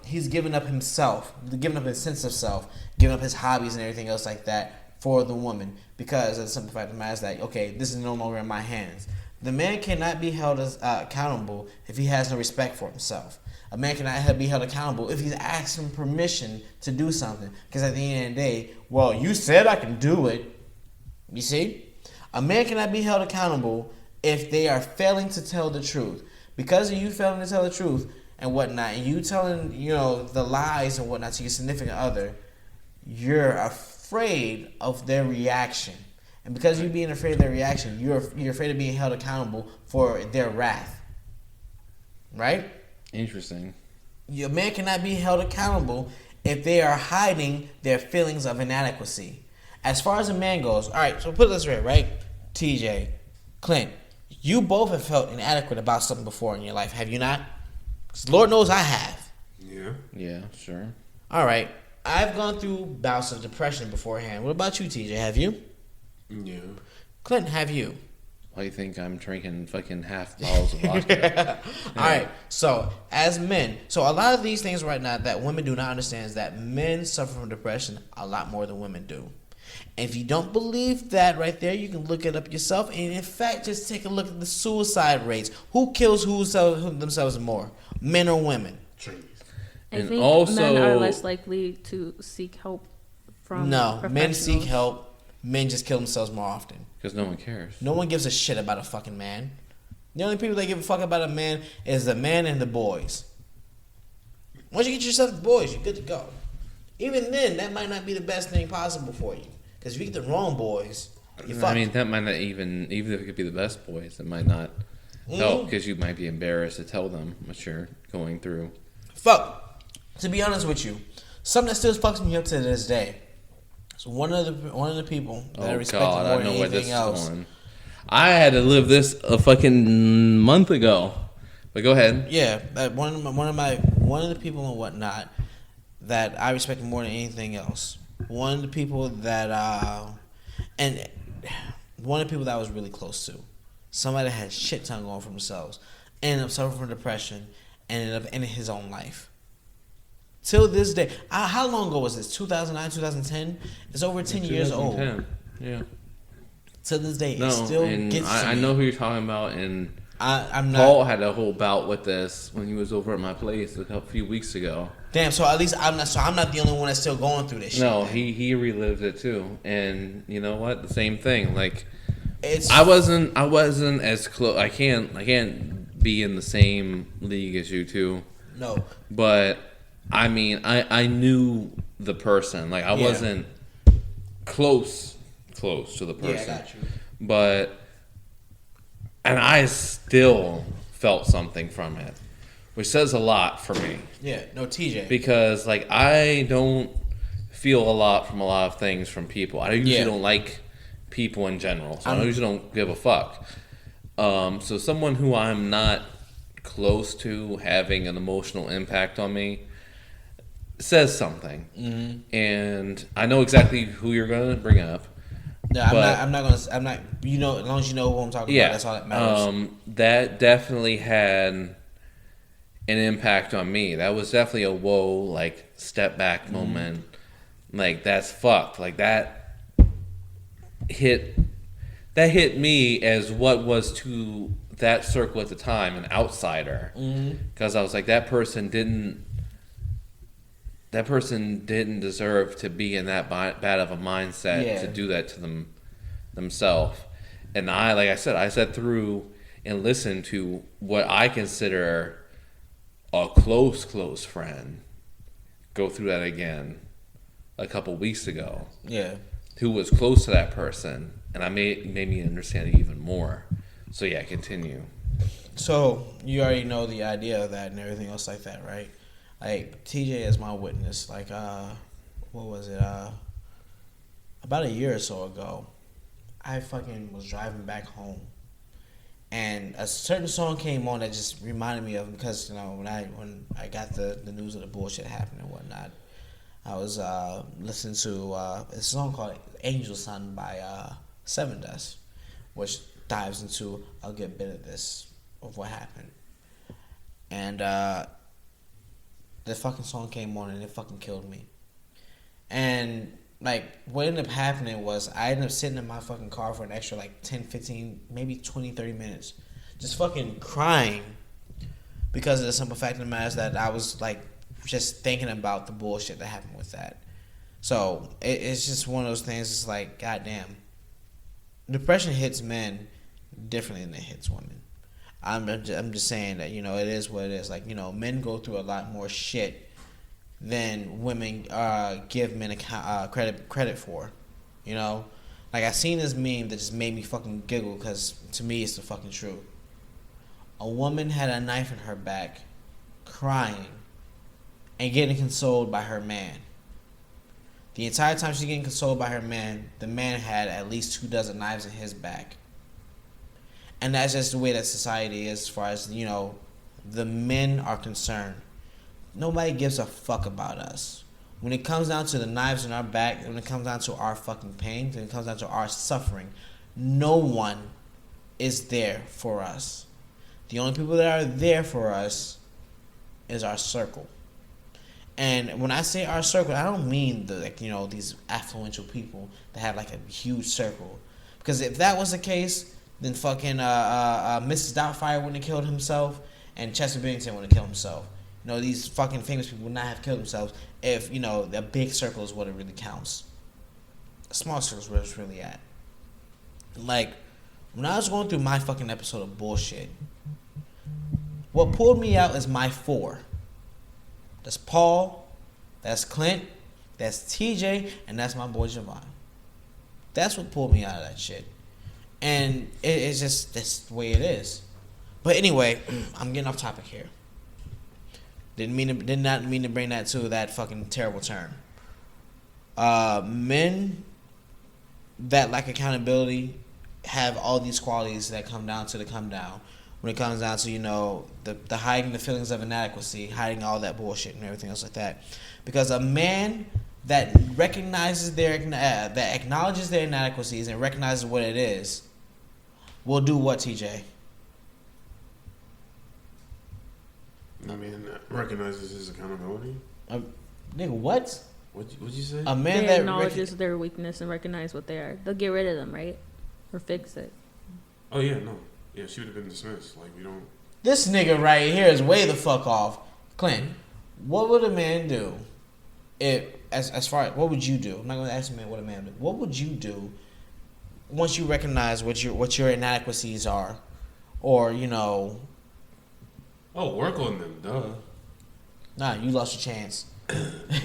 he's giving up himself, giving up his sense of self, giving up his hobbies and everything else like that for the woman. Because the simple fact of the matter is that, okay, this is no longer in my hands. The man cannot be held as accountable if he has no respect for himself. A man cannot be held accountable if he's asking permission to do something. Because at the end of the day, well, you said I can do it. You see? A man cannot be held accountable if they are failing to tell the truth. Because of you failing to tell the truth and whatnot, and you telling, the lies and whatnot to your significant other, you're afraid of their reaction. And because you being afraid of their reaction, you're afraid of being held accountable for their wrath. Right? Interesting. Your man cannot be held accountable if they are hiding their feelings of inadequacy. As far as a man goes, all right, so put it this way, right? TJ, Clint, you both have felt inadequate about something before in your life, have you not? 'Cause Lord knows I have. Yeah. Yeah, sure. All right, I've gone through bouts of depression beforehand. What about you, TJ? Have you? Yeah. Clint, have you? Why do you think I'm drinking fucking half bottles of vodka? All right. So as men, so a lot of these things right now that women do not understand is that men suffer from depression a lot more than women do. And if you don't believe that right there, you can look it up yourself. And in fact, just take a look at the suicide rates. Who kills themselves more, men or women? I And think also- men are less likely to seek help from No, men seek professionals. help. Men just kill themselves more often. Because no one cares. No one gives a shit about a fucking man. The only people that give a fuck about a man is the man and the boys. Once you get yourself the boys, you're good to go. Even then, that might not be the best thing possible for you. Because if you get the wrong boys, you fuck. I mean, that might not even if it could be the best boys, it might not help because you might be embarrassed to tell them what you're going through. Fuck. To be honest with you, something that still fucks me up to this day. So one of the people that I Oh respect God, more I than know where this anything is else. going. I had to live this a fucking month ago. But go ahead. Yeah, one of the people and whatnot that I respect more than anything else. One of the people that and one of the people that I was really close to. Somebody that had shit ton going for themselves. Ended up suffering from depression. Ended up ending his own life. Till this day. How long ago was this? 2009, 2010? It's over 10 years old. 2010. Yeah. To this day, No, it still and gets to I me. know who you're talking about, and I'm not. Paul had a whole bout with this when he was over at my place a few weeks ago. Damn. So at least I'm not. So I'm not the only one that's still going through this shit. No, man. he relived it too, and you know what? The same thing. Like It's. I wasn't as close. I can't be in the same league as you two, No. but I mean, I knew the person. Like I Yeah. wasn't close to the person. Yeah, I got you. But and I still felt something from it, which says a lot for me Yeah. No, TJ. because like I don't feel a lot from a lot of things from people. I usually Yeah. don't like people in general, so I usually don't give a fuck. So someone who I'm not close to having an emotional impact on me says something, and I know exactly who you're gonna bring up. Yeah, but- I'm not gonna. I'm not. You know, as long as you know who I'm talking Yeah, about, that's all that matters. that definitely had an impact on me. That was definitely a whoa, like step back moment. Like that's fucked. Like that hit me as what was to that circle at the time an outsider, because I was like that person didn't deserve to be in that bad of a mindset Yeah. to do that to themselves. And I sat through and listened to what I consider a close friend go through that again a couple weeks ago, Yeah. who was close to that person, and I made me understand it even more. So yeah, continue. So you already know the idea of that and everything else like that, right? Like TJ is my witness. Like what was it? About a year or so ago, I fucking was driving back home, and a certain song came on that just reminded me of him because you know when I got the news of the bullshit happening and whatnot, I was listening to a song called "Angel Sun" by Seven Dust, which dives into a good bit of what happened, and the fucking song came on and it fucking killed me. And like what ended up happening was I ended up sitting in my fucking car for an extra like 10, 15, maybe 20, 30 minutes just fucking crying because of the simple fact of the matter is that I was like just thinking about the bullshit that happened with that. So it's just one of those things. It's like goddamn, depression hits men differently than it hits women. I'm just saying that, you know, it is what it is. Like, you know, men go through a lot more shit than women give men credit for. You know, like I seen this meme that just made me fucking giggle because to me it's the fucking truth. A woman had a knife in her back, crying, and getting consoled by her man. The entire time she's getting consoled by her man, the man had at least 24 knives in his back. And that's just the way that society is as far as, you know, the men are concerned. Nobody gives a fuck about us. When it comes down to the knives in our back, when it comes down to our fucking pain, when it comes down to our suffering, no one is there for us. The only people that are there for us is our circle. And when I say our circle, I don't mean the, like, you know, these affluential people that have like a huge circle. Because if that was the case, then fucking Mrs. Doubtfire wouldn't have killed himself, and Chester Bennington wouldn't have killed himself. You know, these fucking famous people would not have killed themselves if, you know, a big circle is what it really counts. A small circle is where it's really at. Like, when I was going through my fucking episode of bullshit, what pulled me out is my four. That's Paul, that's Clint, that's TJ, and that's my boy Javon. That's what pulled me out of that shit. And it's just, that's the way it is. But anyway, I'm getting off topic here. Did not mean to bring that to that fucking terrible term. Men that lack accountability have all these qualities that come down to the come down. When it comes down to, you know, the hiding the feelings of inadequacy, hiding all that bullshit and everything else like that. Because a man that recognizes that acknowledges their inadequacies and recognizes what it is, will do what, TJ? I mean, recognizes his accountability. Nigga, what? What'd you say? A man They that acknowledges their weakness and recognize what they are. They'll get rid of them, right? Or fix it. Oh yeah, no, yeah, she would have been dismissed. Like we don't. This nigga right here is way the fuck off. Clint, what would a man do if, as far as, what would you do? I'm not going to ask a man what a man would do. What would you do once you recognize what your inadequacies are? Or, you know... Oh, work on them, duh. Nah, you lost your chance. I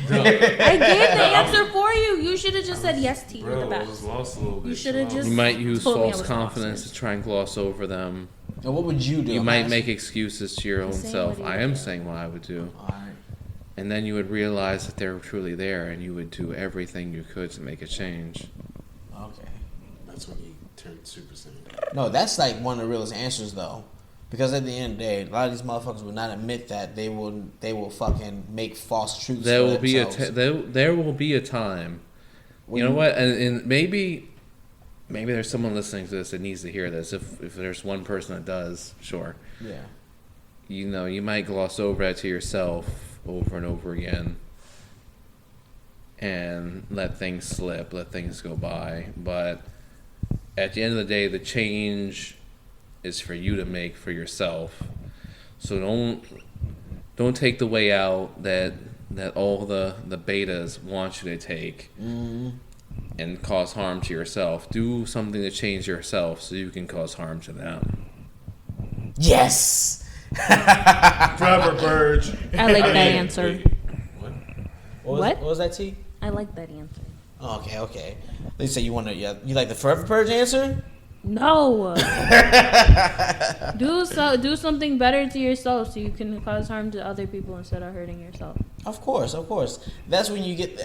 gave the answer for you. You should have just said yes to you. Bro, I was lost a little bit. You should have just. You might use told me I false was confidence lost. to try and gloss over them. And what would you do? You I'm might asking. make excuses to your own saying self. what he I am would do. saying what I would do. Alright. And then you would realize that they're truly there and you would do everything you could to make a change. Okay. That's when he turned Super Saiyan. No, that's like one of the realest answers, though. Because at the end of the day, a lot of these motherfuckers will not admit that they will fucking make false truths. There for will be themselves. there will be a time. You know what? And maybe there's someone listening to this that needs to hear this. If there's one person that does, sure. Yeah. You know, you might gloss over that to yourself over and over again and let things slip, let things go by. But at the end of the day, the change is for you to make for yourself. So don't take the way out that all the betas want you to take and cause harm to yourself. Do something to change yourself so you can cause harm to them. Yes. Proper purge. I like that answer. What? What was that, T? I like that answer. Oh, okay. They say you want to. You like the forever purge answer? No. do something better to yourself so you can cause harm to other people instead of hurting yourself. Of course. That's when you get.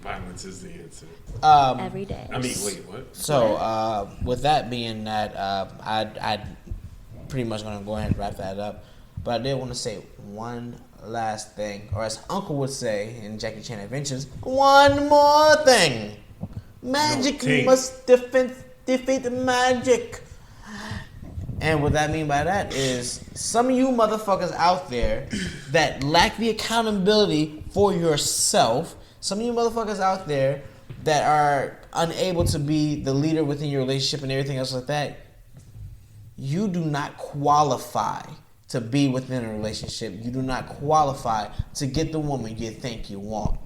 Violence is the answer. Every day. I mean, wait, what? So, with that being that, I pretty much gonna go ahead and wrap that up. But I did want to say one last thing, or as Uncle would say in Jackie Chan Adventures, one more thing. Magic must defeat the magic. And what I mean by that is some of you motherfuckers out there that lack the accountability for yourself, some of you motherfuckers out there that are unable to be the leader within your relationship and everything else like that, you do not qualify to be within a relationship. You do not qualify to get the woman you think you want.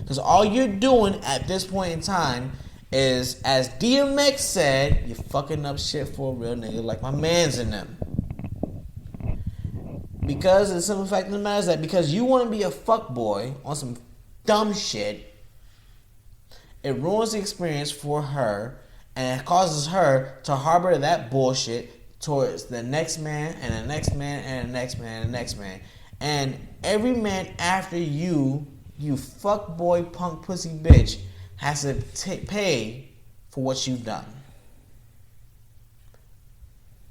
Because all you're doing at this point in time is, as DMX said, you're fucking up shit for a real nigga like my mans in them. Because the simple fact of the matter is that because you want to be a fuckboy on some dumb shit, it ruins the experience for her and it causes her to harbor that bullshit towards the next man and the next man and the next man and the next man. And every man after you fuckboy punk pussy bitch, has to pay for what you've done.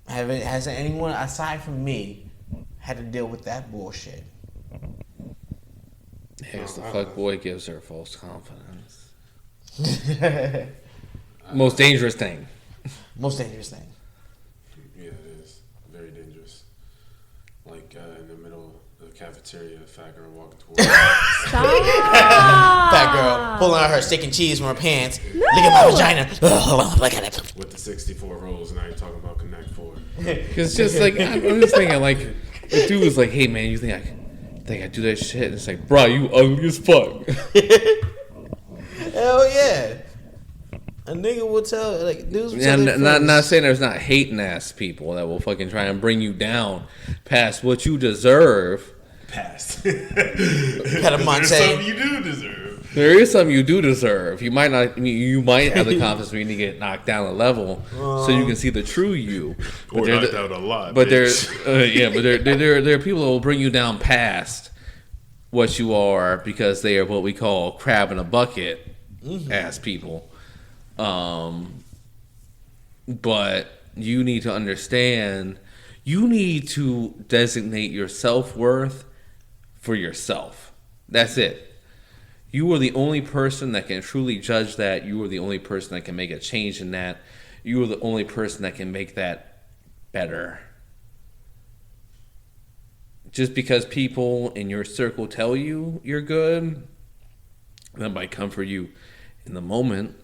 Has anyone aside from me had to deal with that bullshit? Yes, the fuckboy gives her false confidence. Most dangerous thing. Most dangerous thing. Yeah, it is. Very dangerous. Like in the middle of the cafeteria, a fat girl walking towards Fat girl pulling out her steak and cheese from her pants. Look at my vagina. Look at it. with the 64 rolls, and now you're talking about Connect 4. Because just like, I'm just thinking, like, the dude was like, hey man, you think I do that shit? And it's like, bro, you ugly as fuck. Hell yeah. A nigga will tell, like, dudes will tell their not friends. saying there's not hating ass people that will fucking try and bring you down past what you deserve. Past. Had a There's Monte. something you do deserve. There is something you do deserve. You might not. I mean, you might have the confidence when you get knocked down a level, so you can see the true you. Or knocked out a lot. But bitch. there are people that will bring you down past what you are because they are what we call crab in a bucket ass people. But you need to understand. You need to designate your self-worth for yourself. That's it. You are the only person that can truly judge that. You are the only person that can make a change in that. You are the only person that can make that better. Just because people in your circle tell you you're good, that might comfort you in the moment,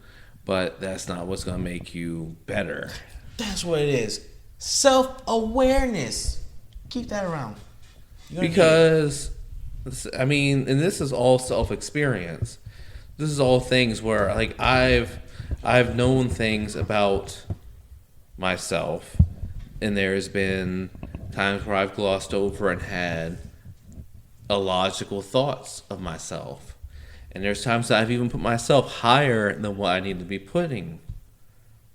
but that's not what's going to make you better. That's what it is. Self-awareness. Keep that around. Because, I mean, and this is all self-experience. This is all things where, like, I've known things about myself, and there's been times where I've glossed over and had illogical thoughts of myself. And there's times that I've even put myself higher than what I need to be putting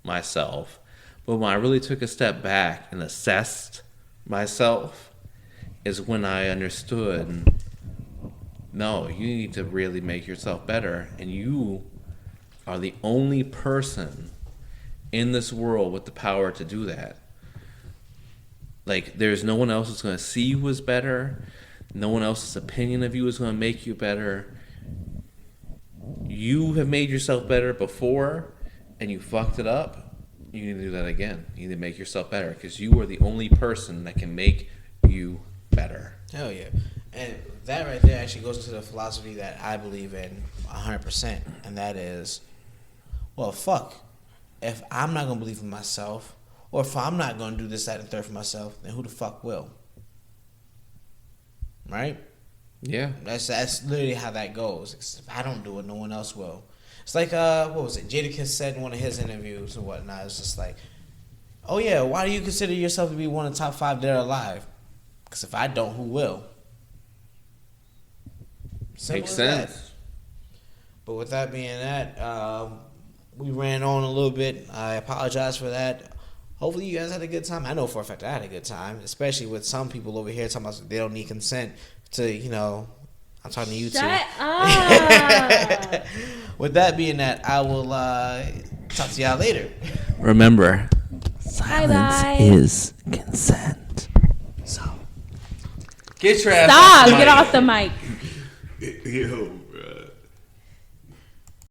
myself. But when I really took a step back and assessed myself is when I understood, no, you need to really make yourself better. And you are the only person in this world with the power to do that. Like, there's no one else that's going to see you as better. No one else's opinion of you is going to make you better. You have made yourself better before, and you fucked it up. You need to do that again. You need to make yourself better because you are the only person that can make you better. Hell yeah. And that right there actually goes into the philosophy that I believe in 100%, and that is, well, fuck. If I'm not going to believe in myself, or if I'm not going to do this, that, and third for myself, then who the fuck will? Right? Yeah. That's literally how that goes. If I don't do it, no one else will. It's like, what was it? Jadakiss said in one of his interviews and whatnot. It's just like, oh yeah, why do you consider yourself to be one of the top 5 dead or alive? Because if I don't, who will? Simple Makes as sense. that. But with that being that, we ran on a little bit. I apologize for that. Hopefully you guys had a good time. I know for a fact I had a good time, especially with some people over here talking about they don't need consent to, you know, I'm talking to you Shut too. up. With that being that, I will talk to y'all later. Remember, Bye-bye. is consent. So, get your ass Stop. off the Get mic. off the mic. Yo.